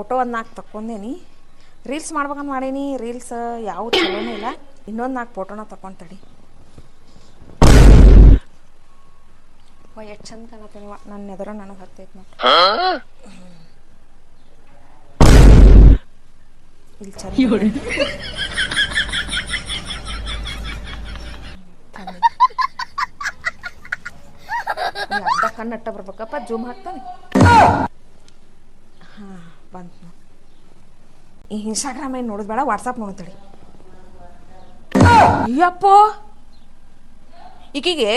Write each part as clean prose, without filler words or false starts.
Photo ಒಂದು 4 ತಕ್ಕೊಂಡೇನಿ. Reels ಮಾಡ್ಬೇಕಂತ ಮಾಡೀನಿ. ರೀಲ್ಸ್ ಯಾವ ಚಲೋನೇ ಇಲ್ಲ. ಇನ್ನೊಂದು 4 ಫೋಟೋನ ತಗೊಂತಡಿ. ಎಷ್ಟು ಚಂದ ಕಾಣತ್ತೀನಿವ. ನನ್ನ ಎದುರು ನನಗೆ ಹತ್ತೈತಿ ನೋಡಿ. ಇಲ್ಲಿ ಚಂದ ಅರ್ಧ ಕಣ್ಣಟ್ಟ ಬರ್ಬೇಕಪ್ಪ. ಜೂಮ್ ಹಾಕ್ತಾನೆ. ಹಾಂ ಬಂತು. ಈ ಇನ್ಸ್ಟಾಗ್ರಾಮ್ ಏನು ನೋಡೋದು ಬೇಡ, ವಾಟ್ಸಪ್ ನೋಡ್ತಾಳೆ. ಅಯ್ಯಪ್ಪೋ, ಈಕಿಗೆ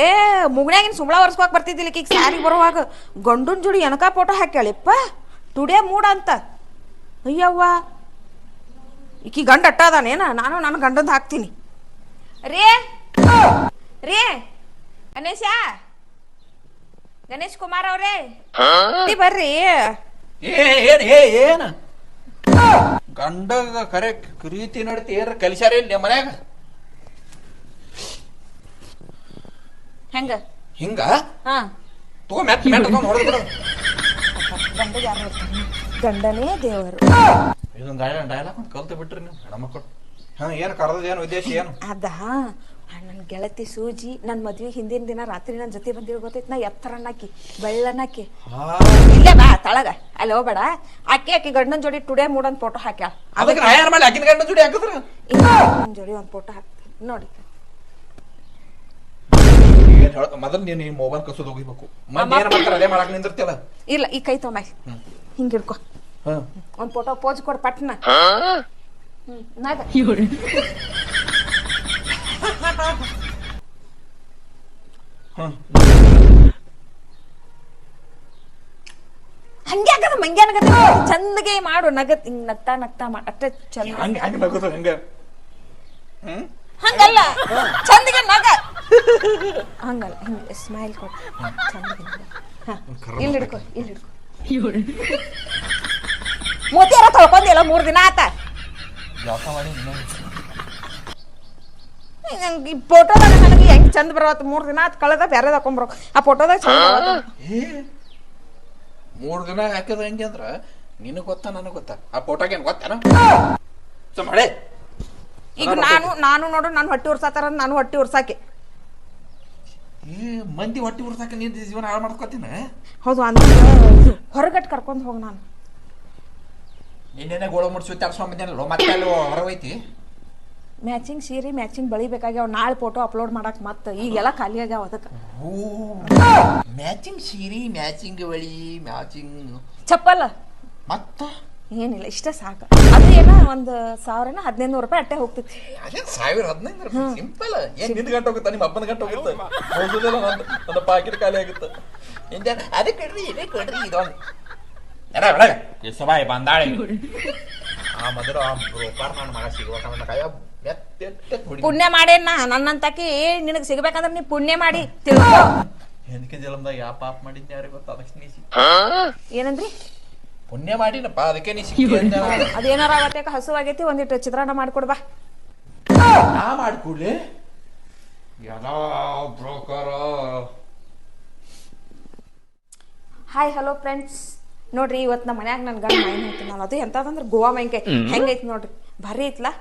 ಮುಗ್ನ್ಯಾಗಿನ ಸುಂಬಳ ಒರೆಸ್ಕೋಕೆ ಬರ್ತಿದ್ದಿಲ್ಲ. ಈಕಿಗೆ ಸ್ಯಾರಿ ಬರುವಾಗ ಗಂಡನ ಜೋಡಿ ಎನಕ ಫೋಟೋ ಹಾಕ್ಯಾಳಿಪ್ಪ. ಟುಡೇ ಮೂಡ್ ಅಂತ. ಅಯ್ಯವ್ವ, ಈಕಿ ಗಂಡ ಅಟ್ಟ ಅದಾನೇನ? ನಾನು ನನ್ನ ಗಂಡಂದು ಹಾಕ್ತೀನಿ. ರೇ ರೇ ಗಣೇಶ್ ಕುಮಾರ್ ಅವ್ರೇ ಬರ್ರಿ. ಏನ ಗಂಡಗ ಕರೆ ರೀತಿ ನಡತಿ ಏನ್ರ ಕಲಿಸ್ಯಾರ ಇಲ್ಲಿ ಮನ್ಯಾಗ? ಹೆಂಗ ಹಿಂಗ ಹಾ ತಗೋ ಮೆಟ್ಟ ಮೆಟ್ಟ ಹೊಡೆದ್ ಬಿಡು. ಗಂಡ ಯಾರು ಹೇಳ್ತಾನೆ? ಗಂಡನೇ ದೇವರು. ಇದೊಂದು ಡೈಲಾಗ್ ಒಂದು ಕಲ್ತು ಬಿಟ್ರಿ ನೀವು ಹೆಣ್ಮಕ್ಳು. ಹಾ ಏನು ಕರೆದ ಏನು ಉದ್ದೇಶ ಏನು? ಅದ ನನ್ನ ಗೆಳತಿ ಸೂಜಿ ನನ್ನ ಮದ್ವೆ ಹಿಂದಿನ ದಿನ ರಾತ್ರಿ ನನ್ನ ಜೊತೆ ಬಂದಿರೋ ಗೊತ್ತೈತಿ. ನಾ ಎತ್ತರನ್ನಾಕಿ ಬೆಳ್ಳನ್ನಾಕಿ ಇಲ್ಲೇ ಬಾ ತಳಗ ಅಲ್ಲಿ ಹೋಗ್ಬೇಡ. ಆಕಿ ಗಂಡನ ಜೋಡಿ ಟುಡೇ ಮೂಡ್ ಅಂತ ಫೋಟೋ ಹಾಕ್ಯಾಳ. ಅದಕ್ಕೆ ನಾ ಯಾರು ಮಾಡಿ ಆಕಿನ ಗಂಡನ ಜೋಡಿ ಹಾಕಿದ್ರ ನನ್ನ ಜೋಡಿ ಒಂದು ಫೋಟೋ ಹಾಕ್ತೀನಿ ನೋಡಿ. ಮೊದಲು ನೀನು ಈ ಮೊಬೈಲ್ ಕಸೋದು ಹೋಗಿಬೇಕು. ಮತ್ತೆ ಏನ್ ಮಾಡ್ತಾರ ಅದೇ ಮಾಡಕ್ ನಿಂದಿರ್ತಿಯಲ್ಲ. ಇಲ್ಲ ಈ ಕೈ ತೊಂಬ ಹಿಂಗೆ ಹಿಡ್ಕೊ. ಒಂದು ಫೋಟೋ ಪೋಸ್ ಕೊಡು ಪಟ್ನ. ನಾಗ ಹಂಗೆ ಆಗದ ಮಂಗ್ಯಾನ ಚಂದಗೆ ಮಾಡು. ನಗತ್ ಹಿಂಗ್ ನಗ್ತಾ ನಗ್ತಾ ಅಷ್ಟೇ ಚಂದ. ಹಂಗಲ್ಲ, ಚಂದಗೆ ನಗ. ಹಂಗಲ್ಲ, ಹಿಂಗೆ ಸ್ಮೈಲ್ ಕೊಟ್ಟು ಚಂದಗೆ ನಗ. ಇಲ್ಲಿ ಹಿಡ್ಕೊ, ಇಲ್ಲಿ ಹಿಡ್ಕೊ. ಮೋತಿಯಾರ ತೊಳ್ಕೊಂಡಿಲ್ಲ 3 ದಿನ ಆತ. ಈ ಫೋಟೋದಾಗ ನನಗೆ ಹೆಂಗ್ ಚಂದ ಬರವತ್ತು. 3 ದಿನ ಆತ್ ಕಳೆದ ಬೇರೆ ಹಾಕೊಂಡ್ಬರೋ. ಆ ಫೋಟೋದಾಗ ಚಂದ 3 ದಿನ ಹಾಕಿದ ಹೆಂಗೆ ಅಂದ್ರ ನಿನಗ್ ಗೊತ್ತಾ ನನಗ್ ಗೊತ್ತಾ? ಆ ಫೋಟೋಗೆ ಏನ್ ಗೊತ್ತೇನ? ಮಳೆ ಈಗ ನಾನು ನೋಡು ನಾನು ಹೊಟ್ಟಿ ಉರ್ಸಾತಾರ. ನಾನು ಹೊಟ್ಟಿ ಉರ್ಸಾಕೆ ಮಂದಿ ಹೊಟ್ಟಿ ಉರ್ಸಾಕ ನೀನ್ ಜೀವನ ಹಾಳು ಮಾಡ್ಕೊತೀನ. ಹೌದು ಅಂದ್ರೆ ಹೊರಗಟ್ಟು ಕರ್ಕೊಂಡು ಹೋಗಿ. ನಾನು ನಿನ್ನೆ ಗೋಳ ಮುಡ್ಸಿ ತರ್ಸ್ಕೊಂಬಂದೇನಲ್ಲ, ಮತ್ತೆ ಅಲ್ಲಿ ಹೊರಗೈತಿ. ಮ್ಯಾಚಿಂಗ್ ಸೀರೆ ಮ್ಯಾಚಿಂಗ್ ಬಳಿ ಬೇಕಾಗ್ಯಾವ. ನಾಳೆ ಫೋಟೋ ಅಪ್ಲೋಡ್ ಮಾಡಕ್ ಮತ್ತೆ ಈಗೆಲ್ಲ ಖಾಲಿ ಆಗ್ಯಾವ. ಅದಕ್ಕೆ ಮ್ಯಾಚಿಂಗ್ ಸೀರೆ ಮ್ಯಾಚಿಂಗ್ ಬಳಿ ಮ್ಯಾಚಿಂಗ್ ಚಪ್ಪಲ್ಲ ಮತ್ತ ಏನಿಲ್ಲ, ಇಷ್ಟ ಸಾಕು. ಅದು ಏನೋ 1,000-1,500 ರೂಪಾಯಿ ಅಟ್ಟೆ ಹೋಗ್ತೈತಿ. ಅದೇನ್ 1,000-1,500 ಸಿಂಪಲ್. ಏನ್ ನಿಂದ ಗಂಟೆ ಹೋಗುತ್ತಾ? ನಿಮ್ಮ ಅಪ್ಪನ ಗಂಟೆ ಹೋಗುತ್ತೆ. ನನ್ನ ಪಾಕೆಟ್ ಖಾಲಿ ಆಗುತ್ತೆ. ಅದೇ ಕೊಡ್ರಿ ಇದೇ ಕೊಡ್ರಿ ಇದೊಂದು ಸಭಾಯಿ ಬಂದಾಳೆ. ಆ ಮೊದಲು ಆ ಬ್ರೋಕರ್ ನನ್ನ ಮಗ ಸಿಗುವ ಕಾಯ ಪುಣ್ಯ ಮಾಡೇನ ನನ್ನಂತಕಿ ನಿನಗೆ ಸಿಗ್ಬೇಕಂದ್ರೆ ನೀ ಪುಣ್ಯ ಮಾಡಿ ತಿಳ್ಕೊ. ಹೆಂದಕ್ಕೆ ಜಲಮದಾಗ ಯಾವ ಪಾಪ ಮಾಡಿದ್ದೆ ಯಾರಿಗೆ ಗೊತ್ತ? ಅದಕ್ಕೆ ನೀ ಏನಂದ್ರಿ? ಪುಣ್ಯ ಮಾಡಿನಪ್ಪ, ಅದಕ್ಕೆ ನೀ ಸಿಕ್ಕಿ. ಅದೇನಾರ ಅವತ್ತೇಕ ಹಸುವಾಗೈತಿ, ಒಂದಿಟ್ಟು ಚಿತ್ರಾನ್ನ ಮಾಡ್ಕೊಡ್ಬಾ. ನಾ ಮಾಡ್ಕೊಡ್ಲಿ ಎಲ್ಲ ಬ್ರೋಕರ್. ಹಾಯ್ ಹಲೋ ಫ್ರೆಂಡ್ಸ್, ನೋಡ್ರಿ ಇವತ್ತು ನಮ್ಮ ಮನ್ಯಾಗ ನನ್ನ ಗಂಡ ಮೈನ್ ಐತಿ. ನಾನು ಅದು ಎಂತದಂದ್ರೆ ಗೋವಾ ಮೈನ್ಕಾಯಿ ಹೆಂಗೈತಿ ನೋಡ್ರಿ, ಭಾರಿ ಐತ್ಲಾ.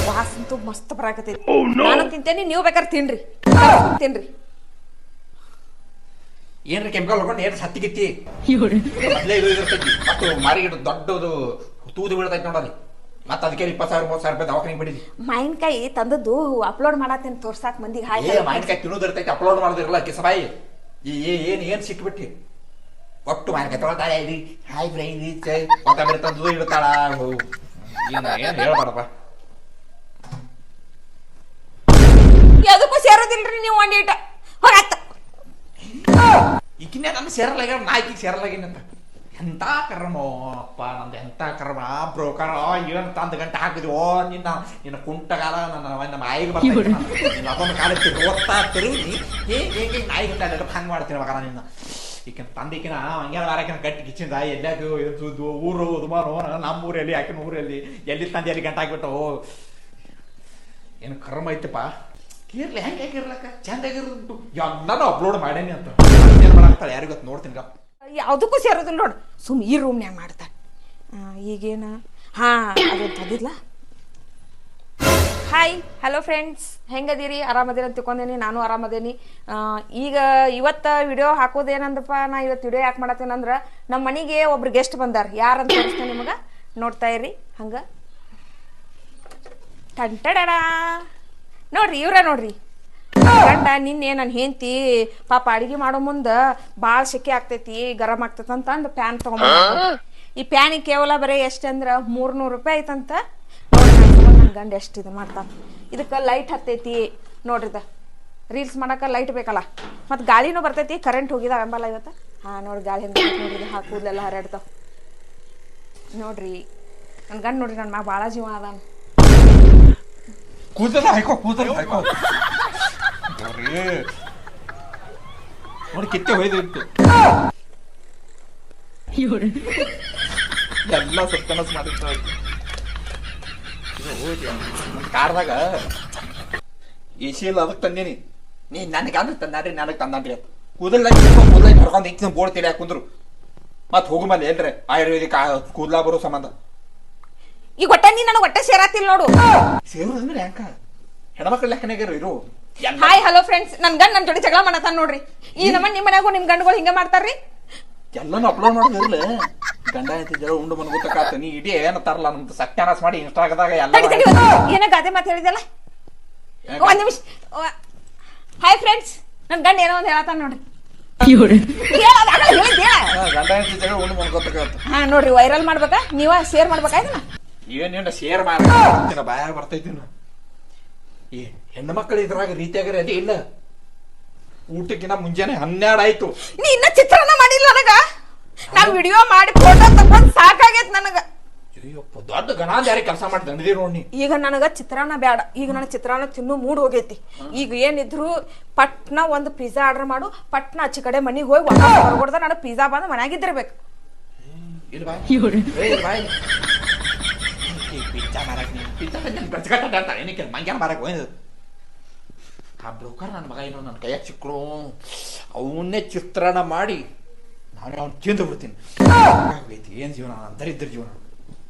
ವಾಸಂತೂ ಮಸ್ತ್ ಬರಾಕತೈತಿ. ನಾನು ತಿಂತೇನಿ, ನೀವು ಬೇಕಾದ್ರೆ ತಿನ್ರಿ ತಿನ್ರಿ. ಏನ್ರಿ ಕೆಮಿಕಲ್ ಹೊಡ್ಕೊಂಡು ಏನ್ ಸತ್ತಿಗಿತ್ತಿ? ಮೊದಲೇ ಇದು ಇರ್ತೈತಿ. ಮತ್ತು ಮಾರಿಗಿಡ ದೊಡ್ಡದು ತೂದು ಬೀಳ್ತೈತಿ ನೋಡಲ್ಲಿ. ಮತ್ತೆ ಅದಕ್ಕೆ 20,000-30,000 ರೂಪಾಯಿ ದವಾಖಾನಿಗೆ ಬಿಡಿದಿ. ಮಾವಿನಕಾಯಿ ತಂದದ್ದು ಅಪ್ಲೋಡ್ ಮಾಡತ್ತೇನೆ ತೋರ್ಸಾಕ್ ಮಂದಿಗೆ. ಹಾಯ್ ಮಾವಿನಕಾಯಿ ತಿನ್ನೋದು ಇರ್ತೈತಿ, ಅಪ್ಲೋಡ್ ಮಾಡೋದಿರಲ್ಲ. ಕಿಸಬಾಯಿ ಏನ್ ಸಿಕ್ಬಿಟ್ಟಿ ಒಟ್ಟು ಮಾವಿನಕಾಯಿ ತೊಗೊಳ್ತಾಳೆ. ಇಲ್ಲಿ ಹಾಯ್ ಫ್ರೈ ಕೊತ್ತಂಬರಿ ತಂದು ಇಡ್ತಾಳ. ಏನ್ ಹೇಳ್ಬಾರಪ್ಪ. ಯಾವುದಕ್ಕೂ ಸೇರೋದಿಲ್ರಿ ನೀವು. ಒಂದೇಟ ಹೊರತ್ತ ಈಗಿನ ನನ್ನ ಸೇರಲಾಗ ನಾಯ್ಕಿಗೆ ಸೇರಲಾಗಿನಂತ. ಎಂತ ಕರ್ಮೋ ಅಪ್ಪ ನಂದು, ಎಂತ ಕರ್ಮ. ಬ್ರೋಕರ್ ಏನು ತಂದು ಗಂಟೆ ಹಾಕಿದ್ವೋ ನಿನ್ನ ಕುಂಟಗಾಲ ನಮ್ಮ ಆಯಿಗೆ ಬರ್ತೀನಿ. ಅದೊಂದು ಕಾಲ ಓದ್ತಾ ತಿರುಗಿ ಹೇಗೆ ನಾಯಿ ಗಂಟೆ ಹಂಗೆ ಮಾಡ್ತೀನಿ ಮಗ ನಿನ್ನ. ಈಕಿನ ತಂದಿಕಿನ ಹಂಗೆ ವಾರಕಿನ ಕಟ್ಟಿ ಕಿಚ್ಚಿಂದ ಎಲ್ಲಾಗ ಊರು ಉದುಮಾನು ನಮ್ಮೂರಲ್ಲಿ ಆಕಿನ ಊರಲ್ಲಿ ಎಲ್ಲಿ ತಂದೆ ಎಲ್ಲಿ ಗಂಟೆ ಹಾಕ್ಬಿಟ್ಟು ಏನು ಕರ್ಮ ಐತಪ್ಪ. ಇರ್ಲಿ ಹೆಂಗೆ ಇರ್ಲಕ್ಕ ಚಂದಾಗಿರೋದು ಎಲ್ಲಾನು ಅಪ್ಲೋಡ್ ಮಾಡೇನಿ ಅಂತ ಏನ್ ಮಾಡಾಕ್ತಾಳೆ ಯಾರಿಗೊತ್ತು ನೋಡ್ತೀನಿ. ಯಾವುದಕ್ಕೂ ಸೇರೋದಿಲ್ಲ ನೋಡು. ಸುಮ್ ಈ ರೂಮ್ನ್ಯಾಗ ಮಾಡ್ತಾನೆ. ಈಗೇನು ಹಾಂ ಅದು ತಂದಿದ್ಲ. ಹಾಯ್ ಹಲೋ ಫ್ರೆಂಡ್ಸ್, ಹೆಂಗದೀರಿ? ಆರಾಮದಿರಿ ಅಂತ ತಿಳ್ಕೊಂಡೇನಿ. ನಾನು ಆರಾಮದೇನಿ. ಈಗ ಇವತ್ತು ವಿಡಿಯೋ ಹಾಕೋದೇನಂದಪ್ಪ, ನಾ ಇವತ್ತು ವಿಡಿಯೋ ಯಾಕೆ ಮಾಡತ್ತೇನಂದ್ರೆ ನಮ್ಮ ಮನೆಗೆ ಒಬ್ರು ಗೆಸ್ಟ್ ಬಂದಾರ. ಯಾರಂತ ತೋರಿಸ್ತೇನೆ ನಿಮಗೆ, ನೋಡ್ತಾ ಇರ್ರಿ. ಹಂಗೆ ಟಂಟಡಡ ನೋಡ್ರಿ, ಇವ್ರ ನೋಡ್ರಿ ಗಂಡ. ನಿನ್ನೆ ನನ್ನ ಹೆಂಡತಿ ಪಾಪ ಅಡಿಗೆ ಮಾಡೋ ಮುಂದೆ ಭಾಳ ಸೆಕೆ ಆಗ್ತೈತಿ, ಗರಂ ಆಗ್ತೈತಿ ಅಂತ ಅಂದು ಪ್ಯಾನ್ ತೊಗೊಂಬ. ಈ ಪ್ಯಾನಿಗೆ ಕೇವಲ ಬರೀ ಎಷ್ಟಂದ್ರೆ 300 ರೂಪಾಯಿ ಐತಂತ. ನನ್ನ ಗಂಡ ಎಷ್ಟು ಇದು ಮಾಡ್ತಾನೆ. ಇದಕ್ಕೆ ಲೈಟ್ ಹತ್ತೈತಿ ನೋಡ್ರಿದ. ರೀಲ್ಸ್ ಮಾಡಕ್ಕೆ ಲೈಟ್ ಬೇಕಲ್ಲ, ಮತ್ತು ಗಾಳಿನೂ ಬರ್ತೈತಿ. ಕರೆಂಟ್ ಹೋಗಿದಾವ ಎಂಬಲ್ಲ ಇವತ್ತು. ಹಾಂ ನೋಡಿ ಗಾಳಿ ಹೆಂಗೆ ನೋಡ್ರಿ, ಕೂದಲೆಲ್ಲ ಹರಡ್ತಾವ ನೋಡ್ರಿ. ನನ್ನ ಗಂಡ ನೋಡ್ರಿ, ನನ್ನ ಮ್ಯಾಗ ಭಾಳ ಜೀವ ಅದಾನ. ಕೂದಲ ಹಾಕೋ ನೋಡಿ ಕಿತ್ತೆ ಹೋಯ್ದಿತ್ತು ಎಲ್ಲ ಸತ್ತನಸ್ ಮಾಡಿರ್ತಾವ. ಕಾರ್ದಾಗ ಎಸಿ ಇಲ್ಲ, ಅದಕ್ಕೆ ತಂದೀನಿ. ನೀ ನನಗೆ ಅಂದ್ರೆ ತಂದಾಡ್ರಿ, ನನಗೆ ತಂದಾಡ್ರಿ ಅಂತ ಕೂದಲ ಕರ್ಕೊಂಡು ಇತ್ತು ಬೋಳ್ ತಿಳಿ ಹಾಕುಂದ್ರು. ಮತ್ತೆ ಹೋಗು ಮೇಲೆ ಏನ್ರಿ ಆಯುರ್ವೇದಿಕ್ ಕೂದಲ ಬರೋ ಸಂಬಂಧ. ಈಗ ಒಟ್ಟ ನೀ ನನಗೆ ಒಟ್ಟೆ ಸೇರಾತಿಲ್ ನೋಡು. ಸೇರು ಅಂದ್ರೆ ಯಾಕ ಹೆಣ್ಮಕ್ಳ ಲೆಕ್ಕನಾಗ ಇರು. ಹಾಯ್ ಹಲೋ ಫ್ರೆಂಡ್ಸ್, ನನ್ ಗಂಡ ನನ್ನ ಜೊತೆ ಜಗಳ ಮಾಡತಾನ ನೋಡ್ರಿ. ಈ ನಮ್ಮ ನಿಮ್ಮ ಮನ್ಯಾಗೂ ನಿಮ್ ಗಂಡುಗಳು ಹಿಂಗೆ ಮಾಡ್ತಾರ್ರಿ. ಎಲ್ಲಾನು ಅಪ್ಲೋಡ್ ಮಾಡೋದಿರ್ಲ. ಗಂಡ ಜಗಳ ಉಂಡು ಮನ್ ಗೊತ್ತಾತ. ನೀ ಇಡೀ ಏನತ್ತಾರಲ್ಲ ನಮ್ದು ಸತ್ಯಾನಾಶ ಮಾಡಿ ಇನ್ಸ್ಟಾಗ್ರಾಮ್ದಾಗ ಎಲ್ಲ ಏನ ಗಾದೆ ಮಾತು ಹೇಳಿದಲ್ಲ. ಒಂದ್ ನಿಮಿಷ. ಹಾಯ್ ಫ್ರೆಂಡ್ಸ್, ನನ್ ಗಂಡ ಏನೋ ಒಂದು ಹೇಳತಾನ ನೋಡ್ರಿ. ಗಂಡ ಜಗಳ ಉಂಡು ಮನ್ ಗೊತ್ತಾಗತ್ತ. ಹಾ ನೋಡ್ರಿ, ವೈರಲ್ ಮಾಡ್ಬೇಕಾ ನೀವ ಶೇರ್ ಮಾಡ್ಬೇಕಾ ಇದನ್ನ? ಏನೇನ ಶೇರ್ ಮಾಡ್ತೀನಿ, ಬಾಯಾಗ ಬರ್ತೈತಿ. ಈ ಹೆಣ್ಣು ಮಕ್ಕಳು ಇದ್ರಾಗ ರೀತಿಯಾಗ ಅದೇ ಇಲ್ಲ. ಊಟಕ್ಕಿನ ಮುಂಜಾನೆ 12 ಆಯ್ತು. ನೀ ಇನ್ನ ಚಿತ್ರಾನ್ನ ಮಾಡಿಲ್ಲ ನನಗ. ನಾ ವಿಡಿಯೋ ಮಾಡಿ ಫೋಟೋ ತಗೊಂಡ್ ಸಾಕಾಗೈತ್ ನನಗ. ಅಯ್ಯಪ್ಪ, ದೊಡ್ಡ ಗಣಾಧಾರಿ ಕೆಲಸ ಮಾಡಿ ದಂಡಿದಿ ನೋಡಿ. ಈಗ ನನಗ ಚಿತ್ರಾನ್ನ ಬೇಡ. ಈಗ ನನಗೆ ಚಿತ್ರಾನ್ನ ತಿನ್ನು ಮೂಡ್ ಹೋಗೈತಿ. ಈಗ ಏನಿದ್ರು ಪಟ್ನ ಒಂದು ಪಿಜ್ಜಾ ಆರ್ಡರ್ ಮಾಡು, ಪಟ್ನ ಆಚೆ ಕಡೆ ಮನಿಗೆ ಹೋಗಿ ಹೊರಗೊಡ್ದ ನನಗೆ ಪಿಜ್ಜಾ ಬಂದು ಮನ್ಯಾಗಿದ್ದಿರ್ಬೇಕು. ಪಿಜ್ಜಾ ಮಾರಕ್ ಏನಕ್ಕೆ ಮಂಗ್ಯಾನ ಮಾರಕ್ ಹೋಯ್ತು. ಆ ಬ್ರೋಕರ್ ನನ್ನ ಮಗ ಏನೋ ನನ್ನ ಕೈಯಾಗ ಸಿಕ್ಕಳು, ಅವನ್ನೇ ಚಿತ್ರಾನ್ನ ಮಾಡಿ ನಾನೇ ಅವ್ನು ತಿಂದು ಬಿಡ್ತೀನಿ. ಏನ್ ಜೀವನ, ಅಂತರಿದ್ರ ಜೀವನ.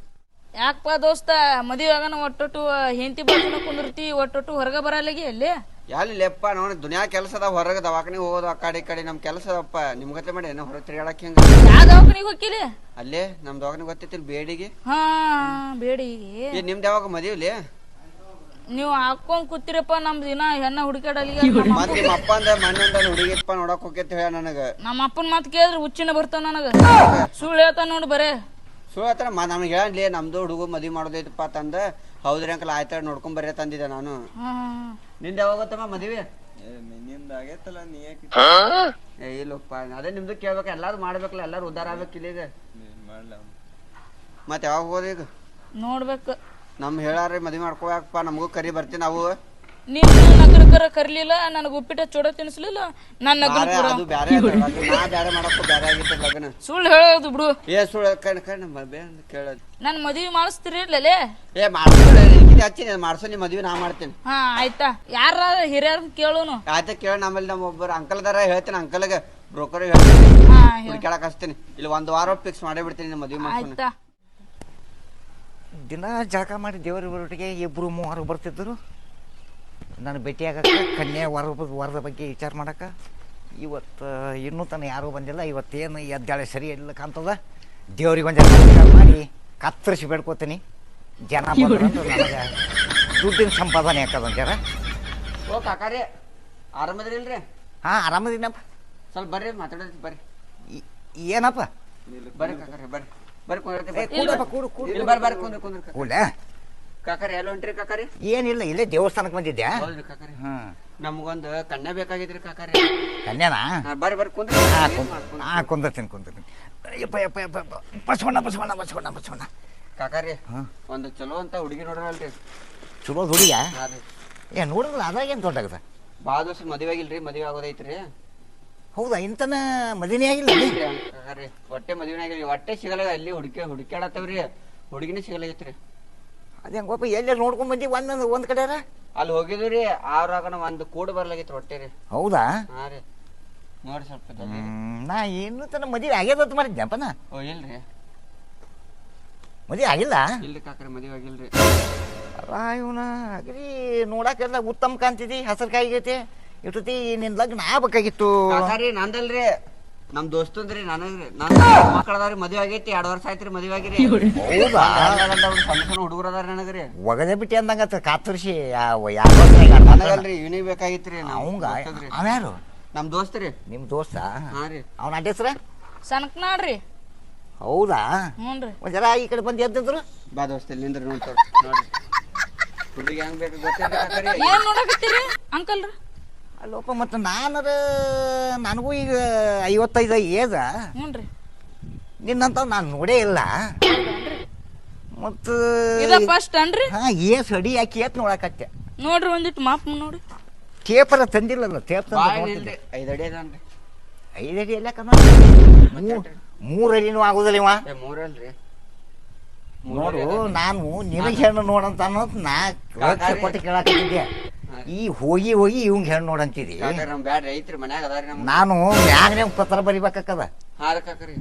ಯಾಕಪ್ಪ ದೋಸ್ತ, ಮದುವೆ ಆಗನ ಒಟ್ಟೊಟ್ಟು ಹೆಂಡತಿ ಬಾಜುನ ಕುಂದಿರ್ತಿ, ಒಟ್ಟೊಟ್ಟು ಹೊರಗ ಬರಲ್ಲಗಿ ಅಲ್ಲಿ ಎಲ್ಲಿ ಲೆಪ್ಪ ನೋಡಿ ದುನಿಯಾ ಕೆಲಸದ ಹೊರಗೆ ದವಾಖಾನೆ ಹೋಗೋದು ಆ ಕಡೆ ನಮ್ ಕೆಲಸ ಅದಪ್ಪ. ನಿಮ್ಗತ್ತೆ ಮಾಡಿ ಏನೋ ಹೊರಗೆ ತಿರ್ಗಾಡಕ್ ಹೆಂಗ? ಯಾವ ದವಾಖಾನಿಗೆ ಹೋಗಿಲಿ? ಅಲ್ಲೇ ನಮ್ ದವಾಖಾನೆ ಗೊತ್ತೈತಿಲ್ ಬೇಡಿಗೆ. ಹಾ ಬೇಡಿ. ನಿಮ್ದು ಯಾವಾಗ ಮದುವೆಲಿ? ನೀವು ಹಾಕೊಂಡ್ ಕೂತಿರಪ್ಪ. ನಮ್ದು ದಿನ ಹೆಣ್ಣ ಹುಡುಕಾಡಲಿ. ಮತ್ ನಿಮ್ಮ ಅಪ್ಪ ಅಂದ ಮಣ್ಣಂದ ಹುಡುಗಿಪ್ಪ ನೋಡಕ್ ಹೋಗ್ಯತ್ ಹೇಳ ನನಗ. ನಮ್ಮ ಅಪ್ಪನ ಮಾತು ಕೇಳಿದ್ರೆ ಹುಚ್ಚಿನ ಬರ್ತಾವ ನನಗ. ಸುಳ್ಳು ಹೇಳ್ತಾನ ನೋಡು ಬರೇ. ಸುಳ್ಳ ನಮ್ಗೆ ಹೇಳಲಿ ನಮ್ದು ಹುಡುಗ ಮದ್ವಿ ಮಾಡೋದೈತಪ್ಪ ತಂದ. ಹೌದ್ರಿ ಅಂಕಲ್ ಆಯ್ತ ನೋಡ್ಕೊಂಡ್ ಬರ್ರಿ ತಂದಿದ್ದೆ ನಾನು. ನಿಂದ ಯಾವಾಗ ಗೊತ್ತಮ್ಮ ಮದ್ವಿ? ನಿಂದ ಆಗೈತಲ್ಲ, ನೀ ಇಲ್ಲಪ್ಪ. ಅದೇ ನಿಮ್ದು ಕೇಳ್ಬೇಕ, ಎಲ್ಲಾರು ಮಾಡ್ಬೇಕಲ್ಲ, ಎಲ್ಲಾರು ಉದ್ದಾರ ಆಗ್ಬೇಕಿಲ್ಲ. ಈಗ ಮತ್ ಯಾವಾಗ ಹೋಗೋದು ಈಗ? ನೋಡ್ಬೇಕು. ನಮ್ ಹೇಳಾರಿ ಮದ್ವಿ ಮಾಡ್ಕೋಬೇಕಪ್ಪ, ನಮಗೂ ಕರಿ ಬರ್ತೀವಿ ನಾವು. ನೀನ್ ನಗರಕರ ಕರ್ಲಿಲ್ಲ, ನನಗ ಉಪ್ಪಿಟ್ಟ ಚೂಡ ತಿನ್ಸ್ಲಿಲ್ಲ. ನನ್ನ ನಗರ ಅದು ಬ್ಯಾರೆ ನಾ ಬ್ಯಾರೆ ಮಾಡಕ್ಕೂ ಬ್ಯಾರೆ ಆಗಿತ್ತು ಲಗ್ನ. ಸುಳ್ಳು ಹೇಳೋದು ಬಿಡು. ಏ ಸುಳ್ಳು ಕೇಳೋದು. ನನ್ ಮದ್ವಿ ಮಾಡಿಸ್ತಿರ್ಲೇ? ಏ ಮಾಡ್ಸೋ ಹಚ್ಚಿನಿ, ಮಾಡ್ಸೋ ನೀ ಮದ್ವಿ ನಾ ಮಾಡ್ತೇನೆ. ಹಾ ಆಯ್ತಾ. ಯಾರ ಹಿರಿಯರ್ ಕೇಳೋನು? ಆಯ್ತಾ ಕೇಳ. ನಮ್ಮಲ್ಲಿ ನಮ್ಮ ಒಬ್ಬರು ಅಂಕಲ್ ದಾರ ಹೇಳ್ತೇನೆ, ಅಂಕಲ್ಗೆ ಬ್ರೋಕರ್ ಹೇಳ್ತೀನಿ, ಹುಡುಕ್ಯಾಳಕ್ ಹಚ್ತೀನಿ. ಇಲ್ಲಿ 1 ವಾರ ಫಿಕ್ಸ್ ಮಾಡೇ ಬಿಡ್ತೀನಿ ಮದ್ವಿ ಮಾಡ್ತೀನಿ. ಆಯ್ತಾ. ದಿನ ಜಳಕ ಮಾಡಿ ದೇವರ ಒಟ್ಟಿಗೆ 2-3 ಬರ್ತಿದ್ದರು. ನಾನು ಭೇಟಿಯಾಗಕ್ಕೆ ಕನ್ಯಾ ವರದ ಬಗ್ಗೆ ವಿಚಾರ ಮಾಡಕ್ಕೆ. ಇವತ್ತು ಇನ್ನೂ ತನಕ ಯಾರೂ ಬಂದಿಲ್ಲ. ಇವತ್ತೇನು ಎದ್ದಾಳೆ ಸರಿ ಇಲ್ಲ ಕಾಣ್ತದ. ದೇವ್ರಿಗೆ ಒಂದು ನಮಸ್ಕಾರ ಮಾಡಿ ಕತ್ತರಿಸಿ ಬೇಡ್ಕೋತೀನಿ. ಜನ ಬಂದ್ರಂದ್ರೆ ನನಗೆ ದುಡ್ಡಿನ ಸಂಪಾದನೆ ಆಗ್ತದ ಜರ. ಓ ಕಾಕಾರಿ ಆರಾಮದ್ರಿ ಇಲ್ರಿ? ಹಾಂ ಆರಾಮದಿನಪ್ಪ. ಸ್ವಲ್ಪ ಬರ್ರಿ ಮಾತಾಡೋದು ಬರ್ರಿ. ಏನಪ್ಪ? ಬರ್ರಿ ಕಾಕಾರಿ ಬರ್ರಿ ಬರ್ರಿ ಕೂಡಪ್ಪ ಕೂಡು ಬರ್ರಿ ಬರ್ರಿ ಕುಂದ್ರಿ ಕೂಡ. ಕಾಕಾರಿ ಎಲ್ಲ ಹೊಂಟ್ರಿ ಕಾಕಾರಿ? ಏನಿಲ್ಲ, ಇಲ್ಲೇ ದೇವಸ್ಥಾನಕ್ಕೆ ಬಂದಿದ್ದೆ. ಹೌದ್ರಿ ಕಾಕಾರಿ. ಹಾಂ ನಮ್ಗೊಂದು ಕನ್ಯಾ ಬೇಕಾಗಿದ್ರಿ ಕಾಕಾರಿ. ಕನ್ಯಾನಾ? ಬರ್ರಿ ಬರ್ರಿ ಕುಂದ್ರಿ. ಹಾಂ ಕುಂದಿರ್ತೀನಿ. ಯಪ್ಪ ಯಪ್ಪ ಯಪ್ಪ ಬಸವಣ್ಣ ಕಾಕಾರಿ ಒಂದು ಚಲೋ ಅಂತ ಹುಡುಗಿ ನೋಡ್ರಲ್ರಿ. ಚಲೋ ಹುಡುಗ? ಏ ನೋಡಿದ್ರಲ್ಲ, ಅದ್ರಾಗೇನು ದೊಡ್ಡಾಗದ? ಭಾಳ ದಿವಸ ಮದುವೆ ಆಗಿಲ್ರಿ, ಮದುವೆ ಆಗೋದೈತ್ರಿ. ಹೌದಾ? ಇಂತನ ಮದುವೆನೇ ಆಗಿಲ್ಲ ಕಾಕಾರಿ? ಹೊಟ್ಟೆ ಮದುವೆ ಆಗಿಲ್ಲ, ಹೊಟ್ಟೆ ಸಿಗಲ್ಲ. ಅಲ್ಲಿ ಹುಡುಕ್ಯಾಡತ್ತವ್ರಿ, ಹುಡುಗಿನೇ ಸಿಗಲಾಗೈತ್ರಿ. ಅದೇ ಹೆಂಗಪ್ಪ, ಎಲ್ಲೇ ನೋಡ್ಕೊಂಡ್ ಬಂದಿ ಒಂದ್ ಕಡೆ? ಅಲ್ಲಿ ಹೋಗಿದ್ರಿ, ಆರಾಗನ ಒಂದು ಕೂಡು ಬರ್ಲಾಗೈತ್ರಿ ಹೊಟ್ಟೆ ರೀ. ಹೌದಾ? ಹಾ ರೀ ನೋಡಿ ಸ್ವಲ್ಪ. ನಾ ಇನ್ನು ತನ ಮದುವೆ ಆಗ್ಯದ ಮಾಡಿದ್ನಪ್ಪನ. ಓ ಇಲ್ರಿ? ಮದುವೆ ಆಗಿಲ್ಲ ಇಲ್ರಿ ಕಾಕರ ಮದುವೆ ಆಗಿಲ್ರಿ. ಇವನ ಅಗ್ರಿ ನೋಡಕ್ಕೆಲ್ಲ ಉತ್ತಮ ಕಾಣ್ತಿದಿ, ಹಸರು ಕಾಯಿಗೈತಿ. ಇಟ್ಟತಿ ನಿನ್ ಲಗ್ನ ಆಗ್ಬೇಕಾಗಿತ್ತು. ಕಾಕಾರಿ ನಂದಲ್ರಿ, ನಮ್ ದೋಸ್ತಂದ್ರಿ ನನಗ್ರಿ. ನನ್ನ ಮಕ್ಕಳ ಅದಾವ್ರಿ, ಮದುವೆ ಆಗೈತಿ 2 ವರ್ಷ ಆಯ್ತ್ರಿ ಮದುವೆ ಆಗಿರಿ. ಹೌದಾ? ಸಣ್ಣ ಸಣ್ಣ ಹುಡುಗರು ಅದಾರ ನನಗ್ರಿ. ಒಗದೆ ಬಿಟ್ಟಿ ಅಂದಂಗತ್ತ ಕಾತರ್ಸಿ ನನಗಲ್ರಿ ಇವನಿಗೆ ಬೇಕಾಗಿತ್ರಿ. ಅವಂಗ ಅವ್ಯಾರು? ನಮ್ ದೋಸ್ತ್ರಿ. ನಿಮ್ ದೋಸ್ತ? ಹಾ ರೀ. ಅವನ ಅಡ್ಡ ಹೆಸ್ರ? ಸನಕ್ನಾಡ್ರಿ. ಹೌದಾ? ಹ್ಞೂನ್ರಿ. ಒಂದ್ ಜರ ಈ ಕಡೆ ಬಂದು ಎದ್ದಿದ್ರು. ಬಾ ದೋಸ್ತ ನಿಂದ್ರಿ ನೋಡ್ತಾರ ನೋಡ್ರಿ. ಹುಡುಗಿ ಹೆಂಗ್ ಬೇಕು ಗೊತ್ತೇನ್ರಿ ಕಾಕಾರಿ? ಏನ್ ನೋಡಕತ್ತೀರಿ ಅಂಕಲ್ರಿ? ಅಲ್ಲೋಪ ಮತ್ತೆ ನನಗೂ ಈಗ 55 ಏಜ. ಹ್ಞೂನ್ರಿ. ನಿನ್ನಂತ ನಾನು ನೋಡೇ ಇಲ್ಲ. ಮತ್ತು ಇದ ಫಸ್ಟ್ ಅನ್ರಿ? ಹಾ, ಏಸ್ ಅಡಿ ಹಾಕಿ ಏತ್ ನೋಡಕತ್ತೆ. ನೋಡ್ರಿ ಒಂದಿಟ್ಟು ಮಾಪ್ ನೋಡಿ. ಟೇಪರ ತಂದಿಲ್ಲಲ್ಲ, ಟೇಪ್ ಇಲ್ರಿ 5 ಅಡಿ ಅದನ್ರಿ. 5 ಅಡಿ ಎಲ್ಲ ಕಣ. 3 ಅಡಿನೂ ಆಗುದಿಲ್ಲ ಇವ. 3 ಅಲ್ರಿ. ನೋಡು, ನಾನು ನಿನಗೆ ಹೆಣ್ಣು ನೋಡಂತ ಅನ್ನೋದು ನಾ ಲಕ್ಷ ಕೊಟ್ಟು ಕೇಳಾಕತ್ತಿದ್ದೆ. ಈ ಹೋಗಿ ಇವಂಗ ಹೆಣ್ಣು ನೋಡಂತಿದಿ. ನಮ್ ಬ್ಯಾಡ್ರಿ ಐತ್ರಿ ಮನ್ಯಾಗ ಅದಾರಿ ನಮ್. ನಾನು ಮ್ಯಾಗ್ನೇ ಪತ್ರ ಬರಿಬೇಕಾಕದ. ಹಾ ರೀ ಕಾಕಾರಿ.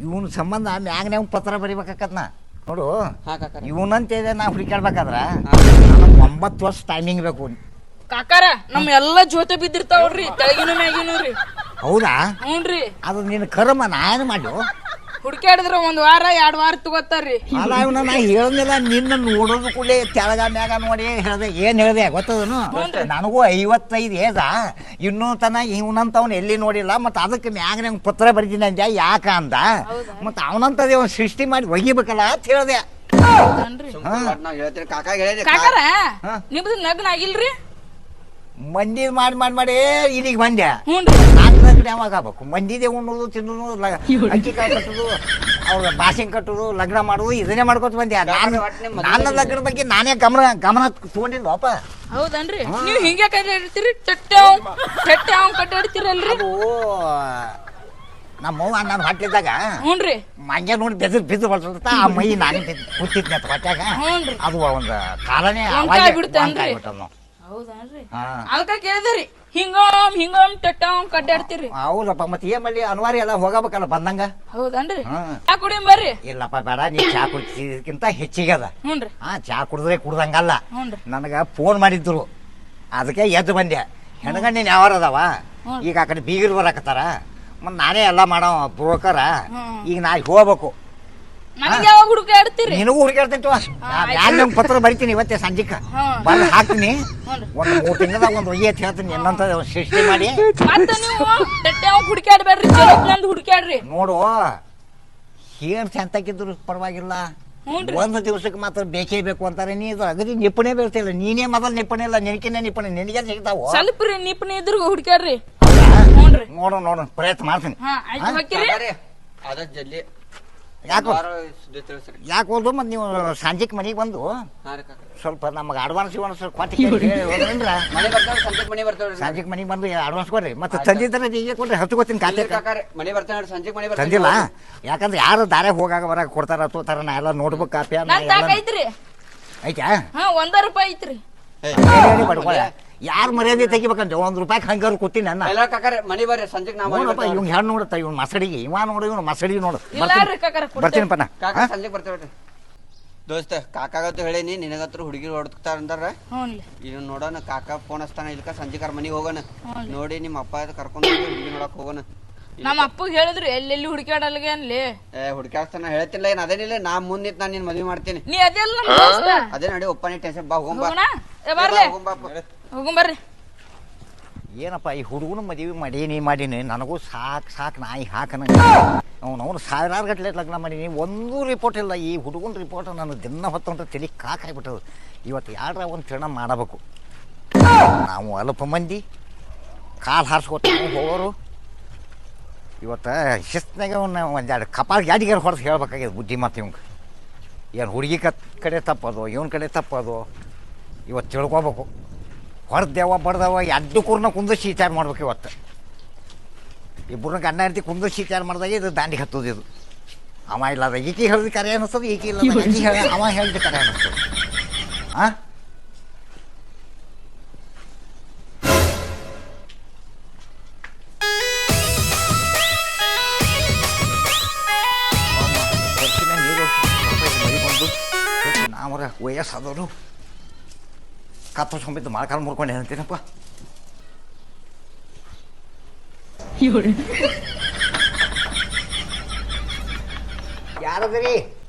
ಇವನ್ ಸಂಬಂಧ ಮ್ಯಾಗ್ನೇ ಪತ್ರ ಬರಿಬೇಕಾಕದ. ನಾ ನೋಡು, ಹಾ ಕಾಕಾರಿ. ಇವನಂತ ನಾ ಹುಡುಕಾಡ್ಬೇಕಾದ್ರ 9 ವರ್ಷ ಟೈಮಿಂಗ್ ಬೇಕು. ಕಾಕಾರ ನಮ್ ಎಲ್ಲಾ ಜೊತೆ ಬಿದ್ದಿರ್ತಾವ್ರಿ, ತೆಳಗಿನ ಮ್ಯಾಗಿನೂ ರೀ. ಹೌದಾ? ಹ್ಞೂನ್ರಿ. ಅದು ನಿನ್ನ ಕರ್ಮ, ನಾ ಏನು ಮಾಡು. ಹುಡ್ಕ್ಯಾಡಿದ್ರ 1 ವಾರ 2 ವಾರ ತಗೋತಾರ್ರಿ. ಅಲ್ಲ ಇವನ ನಾ ಹೇಳಿಲ್ಲ, ನಿನ್ನ ನೋಡೋದು ಕೂಡಲೇ ತೆಳಗ ಮ್ಯಾಗ ನೋಡಿ ಹೇಳ್ದೆ. ಏನ್ ಹೇಳ್ದೆ ಗೊತ್ತದನು? ನನಗೂ 55 ಏಜ, ಇನ್ನೂ ತನ ಇವನಂತವ್ನ ಎಲ್ಲಿ ನೋಡಿಲ್ಲ. ಮತ್ತ ಅದಕ್ಕೆ ಮ್ಯಾಗ ಪತ್ರ ಬರೀತೀನಿ ಅಂದ. ಯಾಕ ಅಂದ, ಮತ್ತ ಅವನಂತದೇ ಒಂದ್ ಸೃಷ್ಟಿ ಮಾಡಿ ಒಗಿಬೇಕಲ್ಲ ಅಂತ ಹೇಳ್ದೆ. ನಾವ್ ಹೇಳ್ತೀರಿ ಕಾಕಾಗ ಹೇಳಿರಿ. ಕಾಕಾರ ನಿಮ್ದು ಲಗ್ನ ಆಗಿಲ್ರಿ? ಮಂದಿ ಮಾಡಿ ಇಲ್ಲಿಗೆ ಬಂದೆ. ಹ್ಞೂನ್ರಿ. ನಾನು ಲಗ್ನ ಯಾವಾಗ ಆಗ್ಬೇಕು? ಮಂದಿದೆ ಉಣ್ಣೋದು ತಿನ್ನೋದು, ಅಕ್ಕಿ ಕಾಳು ಕಟ್ಟೋದು, ಅವ್ರ ಬಾಸಿಂಗ್ ಕಟ್ಟೋದು, ಲಗ್ನ ಮಾಡೋದು, ಇದನ್ನೇ ಮಾಡ್ಕೊತ ಬಂದೆ. ನನ್ನ ಲಗ್ನದ ಬಗ್ಗೆ ನಾನೇ ಗಮನ ತಗೊಂಡಿಲ್ಲಪ್ಪ. ಹೌದನ್ರಿ? ನೀವ್ ಹಿಂಗೆ ಕಡ್ಡಾಡ್ತೀರಿ, ಚಟ್ಟೆ ಕಡ್ಡಾಡ್ತೀರಲ್ರಿ? ಅದು ನಮ್ಮವ್ವ ನಾನು ಹೊಟ್ಟಿದ್ದಾಗ ಹ್ಞೂನ್ರಿ. ಮಂಗ್ಯ ನೋಡಿ ಬಿದ್ದು ಬರ್ತದ. ಆ ಮೈ ನಾನೇ ಕೂತಿದ್ನಿ ಅಂತ ಹೊಟ್ಯಾಗ. ಹ್ಞೂನ್ರಿ. ಅದು ಒಂದು ಕಾಲನೇ ಬಿಡ್ತೇನ್ರಿ. ಹೌದನ್ರಿ? ಅದಕ್ಕ ಕೇಳಿದ್ರಿ, ಹಿಂಗೋಮ್ ಚಟ್ಟಾವ್ ಕಡ್ಡಾಡ್ತೀರಿ. ಹೌದಪ್ಪ, ಮತ್ತೆ ಏನ್ ಮಾಡಿ ಅನಿವಾರ್ಯ ಎಲ್ಲ ಹೋಗಬೇಕಲ್ಲ ಬಂದಂಗ. ಹೌದನ್ರಿ? ಚಾ ಕುಡಿಯಂ ಬರ್ರಿ. ಇಲ್ಲಪ್ಪ ಬೇಡ, ನೀ ಚಾ ಕುಡಿಸಿದಕ್ಕಿಂತ ಹೆಚ್ಚಿಗೆ ಅದ. ಹ್ಞೂನ್ರಿ. ಚಾ ಕುಡಿದ್ರೆ ಕುಡ್ದಂಗಲ್ಲ. ಹ್ಞೂನ್ರಿ. ನನಗ ಫೋನ್ ಮಾಡಿದ್ರು, ಅದಕ್ಕೆ ಎದ್ದು ಬಂದೆ. ಹೆಣ್ಗಣ್ಣಿನ ಯಾವಾರ ಅದಾವ ಈಗ ಆ ಕಡೆ ಬೀಗರು ಬರಾಕತ್ತಾರ. ಮತ್ ನಾನೇ ಎಲ್ಲ ಮಾಡೋ ಬ್ರೋಕರ. ಈಗ ನಾ ಹೋಗ್ಬೇಕು. ನನಗೆ ಯಾವಾಗ ಹುಡುಕಾಡ್ತೀರಿ? ನಿನಗೂ ಹುಡುಕಾಡ್ತೈತವ. ನಾನು ಪತ್ರ ಬರಿತೀನಿ ಇವತ್ತೇ ಸಂಜೆಕ ಬಂದು ಹಾಕ್ತೀನಿ. ಒಂದು 3 ತಿಂಗಳದಾಗ ಒಂದು ಒಯ್ಯಿ ಅಂತ ಹೇಳ್ತೀನಿ. ಏನಂತ ಸೃಷ್ಟಿ ಮಾಡಿ ಮತ್ತೆ ನೀವು ಚಟ್ಟಾವ್ ಹುಡುಕಾಡ್ಬೇಡ್ರಿ, ಜಗತ್ನಂದ್ ಹುಡುಕಾಡ್ರಿ. ನೋಡು, ಏನ್ ಸಂತಕ್ಕಿದ್ರು ಪರವಾಗಿಲ್ಲ, ಒಂದು ದಿವಸಕ್ಕೆ ಮಾತ್ರ ಬೇಕೇ ಬೇಕು ಅಂತಾರೆ. ನೀ ಇದು ಅಗದಿ ನಿಪುಣೆ ಬೀಳ್ತಿಲ್ಲ. ನೀನೇ ಮೊದಲು ನಿಪುಣೆ ಇಲ್ಲ, ನಿನಕಿನೇ ನಿಪುಣೆ. ನಿನಗೆ ಸಿಗ್ತಾವ ಸ್ವಲ್ಪ ರೀ ನಿಪುಣೆ ಇದ್ರು ಹುಡುಕಾಡ್ರಿ. ನೋಡು ಪ್ರಯತ್ನ ಮಾಡ್ತೀನಿ. ಅದ ಜಲ್ದಿ ಯಾಕೆ ಹೋದ್ರು. ಮತ್ತೆ ನೀವು ಸಂಜೆಕ್ ಮನೆಗೆ ಬಂದು ಸ್ವಲ್ಪ ನಮಗೆ ಅಡ್ವಾನ್ಸ್ ಕೊಟ್ಟು ಸಂಜೆಕ್ ಮನೆಗೆ ಬಂದು ಅಡ್ವಾನ್ಸ್ ಕೊಡ್ರಿ. ಮತ್ತೆ ತಂದಿದ್ರೆ ಈಗ ಕೊಡ್ರಿ, ಹಚ್ಕೋತೀನಿ ಖಾತೆ. ಮನೆ ಬರ್ತಾನೆ ಸಂಜೆ ಮನೆ ತಂದಿಲ್ಲ, ಯಾಕಂದ್ರೆ ಯಾರು ದಾರೆ ಹೋಗಾಗ ಬರಾಗ ಕೊಡ್ತಾರ ತೋತಾರ. ನಾ ಎಲ್ಲ ನೋಡ್ಬೇಕು. ಕಾಪಿ ಐತ್ರಿ. ಐತಾ? $1 ಐತ್ರಿ. ಯಾರು ಮರ್ಯಾದೆ ತೆಗಿಬೇಕಂತ ₹1 ಹಂಗಾರು ಕೊಡ್ತೀನಿ. ನನ್ನ ಮನೆ ಬರ್ರಿ ಸಂಜೆಗೆ ನೋಡಪ್ಪ, ಇವ್ ಹೆಣ್ಣು ನೋಡುತ್ತ, ಇವ್ನ ಮಸಡಿಗೆ ಇವ ನೋಡು, ಇವ್ನ ಮಸಡಿಗೆ ನೋಡು. ಬರ್ತೀನಪ್ಪ ನಾ. ಸಂಜೆಗೆ ಬರ್ತೇವೆ ದೋಸ್ತ. ಕಾಕಾಗತ್ತು ಹೇಳೇನಿ, ನಿನಗತ್ರ ಹುಡುಗಿ ಹೊಡ್ತಾರ ಅಂದಾರ. ಇದನ್ನ ನೋಡೋಣ. ಕಾಕ ಫೋನ್ ಹಚ್ತಾನ, ಇಲ್ಕ ಸಂಜೆಕಾರ ಮನಿಗೆ ಹೋಗೋಣ. ನೋಡಿ ನಿಮ್ಮ ಅಪ್ಪ ಕರ್ಕೊಂಡು ಹುಡುಗಿ ನೋಡಕ್ ಹೋಗೋಣ. ನಮ್ಮ ಅಪ್ಪಗೆ ಹೇಳಿದ್ರು ಎಲ್ಲೆಲ್ಲಿ ಹುಡುಕಾಡಲ್ಗೆ ಅನ್ಲಿ. ಹುಡುಕಾಡ್ತಾನ ಹೇಳ್ತಿಲ್ಲ. ಏನ್ ಅದೇನಿಲ್ಲ, ನಾ ಮುಂದಿತ್ ನಾನು ನಿನ್ ಮದ್ವಿ ಮಾಡ್ತೀನಿ. ನೀ ಅದೆಲ್ಲ ಅದೇ ನಡಿ ಒಪ್ಪನಿ ಟೆನ್ಷನ್. ಬಾ ಹೋಗಂಬರ್ರಿ. ಏನಪ್ಪ ಈ ಹುಡುಗನ ಮದುವೆ ಮಾಡೀನಿ. ನನಗೂ ಸಾಕು ನಾಯಿ ಹಾಕನ. ಅವ್ನು ಸಾವಿರಾರು ಗಟ್ಟಲೆ ಲಗ್ನ ಮಾಡೀನಿ, ಒಂದೂ ರಿಪೋರ್ಟ್ ಇಲ್ಲ. ಈ ಹುಡುಗನ ರಿಪೋರ್ಟ್ ನಾನು ದಿನ ಹೊತ್ತಂದ್ರೆ ತಲೆ ಕಾಕಾಗ್ಬಿಟ್ಟದು. ಇವತ್ತು ಯಾರ ಒಂದು ಕ್ಷಣ ಮಾಡಬೇಕು. ನಾವು ಅಲ್ಪ ಮಂದಿ ಕಾಲು ಹಾರಿಸ್ಕೊತ ಹೋಗೋರು. ಇವತ್ತು ಶಿಸ್ತಿನಾಗ ಒಂದೆರಡು ಕಪಾಲ್ ಗಾಡಿಗಾರ ಹೊಡೆದು ಹೇಳ್ಬೇಕಾಗ್ಯದ ಬುದ್ಧಿ. ಮತ್ತು ಇವಂಗೆ ಏನು ಹುಡುಗಿ ಕಡೆ ತಪ್ಪೋದು, ಇವನ ಕಡೆ ತಪ್ಪೋದು ಇವತ್ತು ತಿಳ್ಕೊಬೇಕು. ಹೊಡೆದೇವ ಬಡ್ದವ ಎರಡು ಕೂರ್ನ ಕುಂದಿಸಿ ವಿಚಾರ ಮಾಡ್ಬೇಕು. ಇವತ್ತು ಇಬ್ಬರನ್ನ ಗಂಡ ಹೆಂಡತಿ ಕುಂದಿಸಿ ವಿಚಾರ ಮಾಡಿದಾಗ ಇದು ದಾಂಡಿಗೆ ಹತ್ತೋದು. ಇದು ಅವ ಇಲ್ಲದ ಈಕೆ ಹೇಳಿದ ಕರೆ ಅನ್ನಿಸ್ತದೆ, ಈಕೆ ಇಲ್ಲ ಅವ ಹೇಳಿದ ಕರೆ ಅನ್ನಿಸ್ತದೆ. ಹಾಂ, ನೀರು ವಯಸ್ಸಾದವರು ಕತ್ತೊಂಬಿದ್ದು ಮೊಳಕಾಲು ಮುರ್ಕೊಂಡು ಏನಂತೀನಪ್ಪ. ಯಾರದ್ರಿ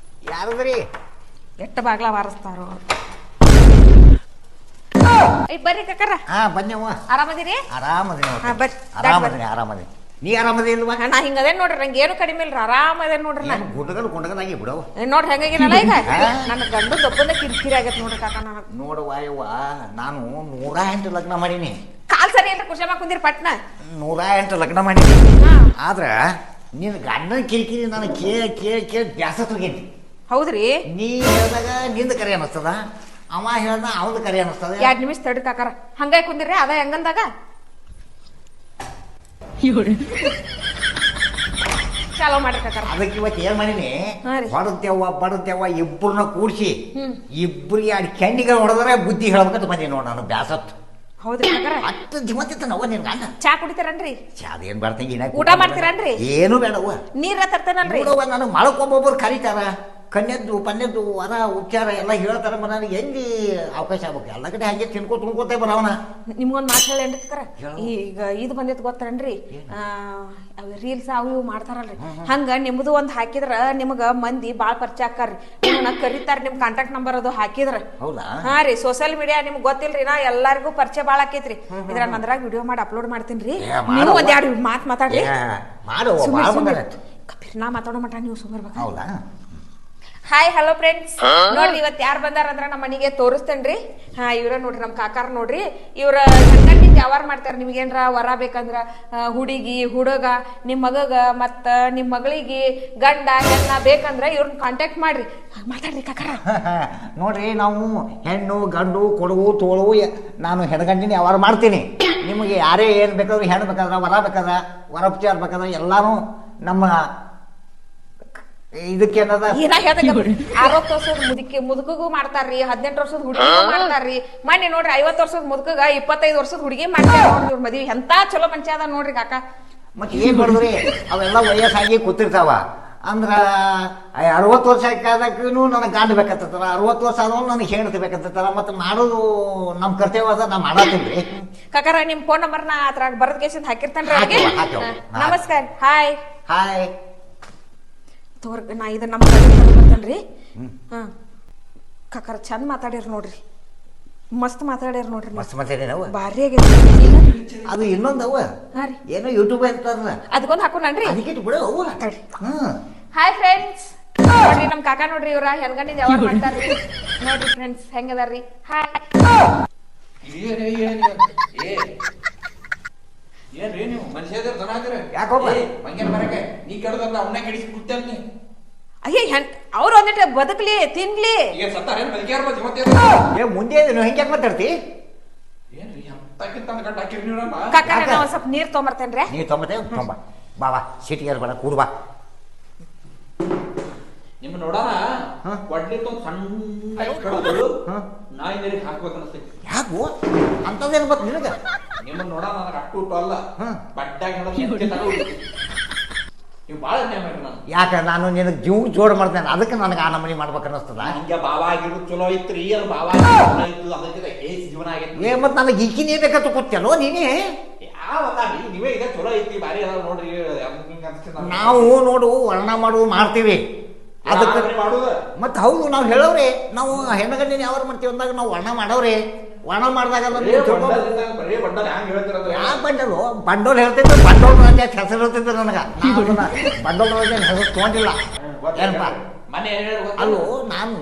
ಯಾರದ್ರಿ? ಎಟ್ಟ ಬಾಗ್ಲ ಬಾರಿಸ್ತಾರೋ. ಬರ್ರಿ ಕಕ್ಕರ. ಹಾ ಬನ್ನಿವ್ವ. ಆರಾಮದಿರಿ? ಆರಾಮದಿನಿ ಹಾ, ಬರ್ರಿ. ಆರಾಮದಿನಿ. ನೀ ಆರಾಮದಿ ಇಲ್ವಾ? ನಾ ಹಿಂಗದೇನ್ ನೋಡ್ರಿ, ನಂಗೆ ಏನು ಕಡಿಮೆ ಇಲ್ರಿ, ಆರಾಮದೇನ್ ನೋಡ್ರಿ ನಾ. ಗುಂಡಗನಾಗಿ ಬಿಡವು ನೋಡ್ರಿ ಹೆಂಗಾಗಿನಲ್ಲ ಈಗ. ನನ್ನ ಗಂಡು ದೊಬ್ಬಂದ ಕಿರಿಕಿರಿ ಆಗೈತೆ ನೋಡ್ರಿ ಕಾಕ. ನನಗೆ ನೋಡುವ ಯವ್ವ, ನಾನು 108 ಲಗ್ನ ಮಾಡೀನಿ. ಕಾಲ್ ಸರಿ ಏನ್ರಿ ಕುಶಮ ಕುಂದಿರಿ ಪಟ್ನ. 108 ಲಗ್ನ ಮಾಡೀನಿ. ಹಾ. ಆದ್ರ ನಿನ್ನ ಗಂಡನ ಕಿರಿಕಿರಿ ನಾನು ಕೇಳಿ ಬ್ಯಾಸತ್ ಹೋಗೇನಿ. ಹೌದ್ರಿ? ನೀ ಹೇಳಿದಾಗ ನಿಂದ ಕರೆ ಅನ್ನಿಸ್ತದ, ಅವ ಹೇಳ್ದ ಅವದ ಕರೆ ಅನ್ನಿಸ್ತದ. 2 ನಿಮಿಷ ತಡಿ ಕಾಕಾರ, ಹಂಗಾಗಿ ಕುಂದಿರಿ ಅದ ಹೆಂಗಂದಾಗ ಚಾಲೋ ಮಾಡ್ರಿ ಕಾಕಾರ. ಅದಕ್ಕೆ ಇವತ್ತು ಏನ್ ಮಾಡೀನಿ, ಹಾ ರೀ. ಬಡತೇವ ಇಬ್ಬರನ್ನ ಕೂಡ್ಸಿ ಇಬ್ಬರಿಗೆ 2 ಕೆಂಡಿಗಳು ಹೊಡೆದ್ರೆ ಬುದ್ಧಿ ಹೇಳ್ಬೇಕಂತ ಬಂದೀನಿ ನೋಡ. ನಾನು ಬ್ಯಾಸತ್. ಹೌದ್ರಿ ಕಾಕಾರ? ಅಷ್ಟು ಜಿಮತ್ತಿತ್ತನವ್ವ ನಿನ್ ಗಂಡ. ಚಾ ಕುಡಿತೀರನ್ರಿ? ಚಾದೇನ್ ಬರ್ತೀನಿ, ಊಟ ಮಾಡ್ತೀರನ್ರಿ? ಏನು ಬೇಡವ್ವ. ನೀರ ತರ್ತೇನಲ್ರಿ? ನೋಡವ್ವ, ನನಗೆ ಮಳಕೊಬ್ಬೊಬ್ಬರು ಕರೀತಾರ, ಕನ್ಯದ್ದು ಪನ್ಯದ್ದು ವರ ಉಚ್ಚಾರ ಎಲ್ಲ ಹೇಳ್ತಾರ. ನನಗೆ ಎಲ್ಲಿ ಅವಕಾಶ ಆಗ್ಬೇಕು? ಎಲ್ಲ ಕಡೆ ಹಾಗೆ ತಿನ್ಕೋತೇ ಬರವನ. ನಿಮ್ಗೊಂದ್ ಮಾತು ಹೇಳೇನ್ರಿ ಕಾಕಾರ? ಈಗ ಇದು ಬಂದಿತ್ತು ಗೊತ್ತೇನ್ರಿ, ರೀಲ್ಸ್ ಅವು ಇವು ಮಾಡ್ತಾರಲ್ರಿ, ಹಂಗ ನಿಮ್ದು ಒಂದ್ ಹಾಕಿದ್ರ ನಿಮ್ಗ ಮಂದಿ ಬಾಳ್ ಪರಿಚಯ ಆಕ್ಕಾರ್ರಿ. ನಿಮ್ಮನ್ನ ಕರೀತಾರ, ನಿಮ್ ಕಾಂಟ್ಯಾಕ್ಟ್ ನಂಬರ್ ಅದು ಹಾಕಿದ್ರ. ಹೌದಾ? ಹಾ ರೀ, ಸೋಷಿಯಲ್ ಮೀಡಿಯಾ ನಿಮ್ಗೆ ಗೊತ್ತಿಲ್ರಿ, ನಾ ಎಲ್ಲಾರ್ಗು ಪರಿಚಯ ಬಾಳ ಆಕೈತ್ರಿ. ಇದ್ರ ನಂದ್ರಾಗ ವಿಡಿಯೋ ಮಾಡಿ ಅಪ್ಲೋಡ್ ಮಾಡ್ತೀನ್ರಿ. ನೀವು ಒಂದ್ 2 ಮಾತು ಮಾತಾಡ್ರಿ. ನಾ ಮಾತಾಡೋ ಮಟ ನೀವು ಸುಮಾರ್ಬೇಕು. ಹೌದಾ? ಹಾಯ್ ಹಲೋ ಫ್ರೆಂಡ್ಸ್, ನೋಡ್ರಿ ಇವತ್ತು ಯಾರು ಬಂದಾರ ಅಂದ್ರ ನಮ್ಮ ಮನೆಗೆ ತೋರಿಸ್ತೇನ್ರಿ. ಹಾ, ಇವ್ರ ನೋಡ್ರಿ ನಮ್ ಕಾಕಾರ ನೋಡ್ರಿ. ಇವ್ರ ಗಂಡನಿಂದ ಯಾವಾರ ಮಾಡ್ತಾರ. ನಿಮ್ಗೇನ್ರ ವರ ಬೇಕಂದ್ರ ಹುಡುಗಿ ಹುಡುಗ ನಿಮ್ ಮಗಗ ಮತ್ತ ನಿಮ್ ಮಗಳಿಗೆ ಗಂಡ ಹೆಣ್ಣ ಬೇಕಂದ್ರ ಇವ್ರನ್ನ ಕಾಂಟ್ಯಾಕ್ಟ್ ಮಾಡ್ರಿ. ಮಾತಾಡ್ರಿ ಕಾಕಾರ. ನೋಡ್ರಿ, ನಾವು ಹೆಣ್ಣು ಗಂಡು ಕೊಡುವು ತೋಳು ನಾನು ಹೆಣ್ಗಂಡಿನ ಯಾವಾರ ಮಾಡ್ತೀನಿ. ನಿಮಗೆ ಯಾರೇ ಏನ್ ಬೇಕಾದ್ರೆ, ಹೆಣ್ಣು ಬೇಕಾದ್ರ, ವರ ಬೇಕಾದ್ರ, ವರಪಚಾರ ಬೇಕಾದ್ರೆ ಎಲ್ಲಾನು ನಮ್ಮ ಇದಕ್ಕೇನದ 60 ವರ್ಷದ ಮುದುಕಗೂ ಮಾಡ್ತಾರ್ರಿ, 18 ವರ್ಷದ ಹುಡುಗಿಗೂ ಮಾಡ್ತಾರ್ರಿ. ಮೊನ್ನೆ ನೋಡ್ರಿ 50 ವರ್ಷದ ಮುದುಕಗ 25 ವರ್ಷದ ಹುಡುಗಿ ಮಾಡ್ತಾರ ನೋಡ್ರಿ ಇವ್ರ ಮದ್ವಿ. ಎಂತ ಚಲೋ ಮನುಷ್ಯ ಅದ ನೋಡ್ರಿ ಕಾಕ. ಮತ್ತೆ ಏನ್ ಮಾಡಿದ್ರಿ, ಅವೆಲ್ಲ ವಯಸ್ಸಾಗಿ ಕೂತಿರ್ತಾವ. ಅಂದ್ರ 60 ವರ್ಷ ಆದಕ್ಕೂ ನನಗೆ ಗಂಡ ಬೇಕಂತಾರ, 60 ವರ್ಷ ಆದವ್ ನನಗೆ ಹೆಣ್ತಿ ಬೇಕಂತಾರ. ಮತ್ತೆ ಮಾಡೋದು ನಮ್ ಕರ್ತವ್ಯ ಅದ, ನಾ ಮಾಡತ್ತೀನ್ರಿ. ಕಾಕಾರ ನಿಮ್ ಫೋನ್ ನಂಬರ್ ನಾ ಅದ್ರಾಗ ಬರದ ಕೇಸಿಂದ ಹಾಕಿರ್ತೇನ್ರಿ ಅವ್ರಿಗೆ. ನಮಸ್ಕಾರ. Hi hi. ನಾ ಇದ ನಮ್ಮ ಬರ್ತೇನ್ರಿ. ಹಾ ಕಾಕಾರ, ಚಂದ ಮಾತಾಡ್ಯಾರ ನೋಡ್ರಿ, ಮಸ್ತ್ ಮಾತಾಡ್ಯಾರ ನೋಡ್ರಿ. ಮಸ್ತ್ ಮಾತಾಡಿನವ, ಭಾರಿ ಆಗೈತಿ. ಅದು ಇನ್ನೊಂದವ ಏನೋ ಯೂಟ್ಯೂಬ್ ಇರ್ತದ, ಅದಕ್ಕೊಂದು ಹಾಕೋಣನ್ರಿ. ಅದಕ್ಕೆ ಬಿಡು ಅವ. ಹಾಯ್ ಫ್ರೆಂಡ್ಸ್, ನೋಡ್ರಿ ನಮ್ ಕಾಕ ನೋಡ್ರಿ, ಇವ್ರ ಹೆಣ್ಗಂಡಿದ ಯಾವಾಗ ಮಾಡ್ತಾರ್ರಿ ನೋಡ್ರಿ ಫ್ರೆಂಡ್ಸ್ ಹೆಂಗದಾರ್ರಿ. ಹಾಯ್. ಏನ್ರಿ ನೀವು ಮನುಷ್ಯ ದನ ಹಾಕಿರ? ಯಾಕೋಪ್ಪ ಮಂಗೇನ್ ಬರಕ್ಕೆ ನೀ ಕೆಡದಲ್ಲ, ಅವನ್ನ ಕೆಡಿಸಿ ಬಿಡ್ತೇನೆ. ಅಯ್ಯ, ಅವ್ರು ಒಂದಿಟ್ಟು ಬದುಕ್ಲಿ ತಿನ್ಲಿ. ಈಗ ಸತ್ತಾರೇನ್ ಬದುಕ್ಯಾರ? ಏ ಮುಂದೆ ಹೆಂಗೆ ಮಾತಾಡ್ತಿ? ಏನ್ರಿ ಎಂತಕ್ಕಿಂತ ಗಂಟ ಹಾಕಿರಿ ನೀವು? ಕಾಕ, ನಾ ಒಂದ್ ಸ್ವಲ್ಪ ನೀರ್ ತೊಗೊಂಬರ್ತೇನ್ರಿ. ನೀ ತೊಂಬತ್ತೇವ್ ತೊಂಬ ಬಾಬಾ, ಸಿಟಿಗೆ ಬೇಡ, ಕೂಡ್ ಬಾ. ನಿಮ್ಮ ನೋಡೋಣ ಒಡ್ಲಿತ್ತು ಸಣ್ಣ ಕಡದು ನಾಯಿ ನೀರಿಗೆ ಹಾಕ್ಬೇಕು ಅನಿಸ್ತೈತಿ. ಯಾಕೋ ಅಂತದೇನು ಬತ್ ನಿನಗ? ನಿಮ್ಮನ್ನ ನೋಡೋಣ ನನಗೆ ಅಟ್ಟು ಉಟ್ಟು ಅಲ್ಲ, ಬಡ್ಡಾಗಿ ನೀವು ಭಾಳ ಅನ್ಯಾಯ ಮಾಡ್ರಿ. ನಾನು ಯಾಕ ನಾನು ನಿನಗೆ ಜೀವ ಜೋಡ್ ಮಾಡ್ತೇನೆ, ಅದಕ್ಕೆ ನನಗೆ ಆ ನಮನಿ ಮಾಡ್ಬೇಕು ಅನ್ನಿಸ್ತದ. ಹಿಂಗೆ ಬಾಬಾ ಆಗಿರೋದು ಚಲೋ ಐತ್ರಿ, ಅದು ಬಾಬಾ ಚಲೋ ಇತ್ತು, ಅದಕ್ಕೆ ಏಸ್ ಜೀವನ ಆಗೈತಿ. ಏ ಮತ್ತೆ ನನಗೆ ಈಕಿನೇ ಬೇಕಂತ ಕೊಟ್ಟೆಲ್ಲೋ ನೀನೇ? ಯಾವ ನೀವೇ ಇದೆ ಚಲೋ ಐತಿ, ಬಾರಿ ಅದ ನೋಡ್ರಿ. ನಾವು ನೋಡು ವರ್ಣ ಮಾಡುದು ಮಾಡ್ತೀವಿ, ಅದಕ್ಕೆ ಮಾಡುದ ಮತ್ತೆ ಹೌದು. ನಾವು ಹೇಳೋರಿ, ನಾವು ಹೆಣ್ಣಗಂಡಿನ ಯಾವಾಗ ಮಾಡ್ತೀವಿ ಅಂದಾಗ ನಾವು ವರ್ಣ ಮಾಡೋರಿ. ವರ್ಣ ಮಾಡಿದಾಗ ಯಾಕೆ ಬಂಡಲು ಬಂಡೋಲ್ ಹೇಳ್ತಿದ್ರು, ಬಂಡೋಲ್ ರಾಜ ಹೆಸರು ಹೇಳ್ತಿದ್ರು ನನಗೆ. ಬಂಡೋಲ್ ರಾಜ ಹೆಸರು ತೊಗೊಂಡಿಲ್ಲ ಏನಪ್ಪ. ಅಲ್ಲೋ, ನಾನು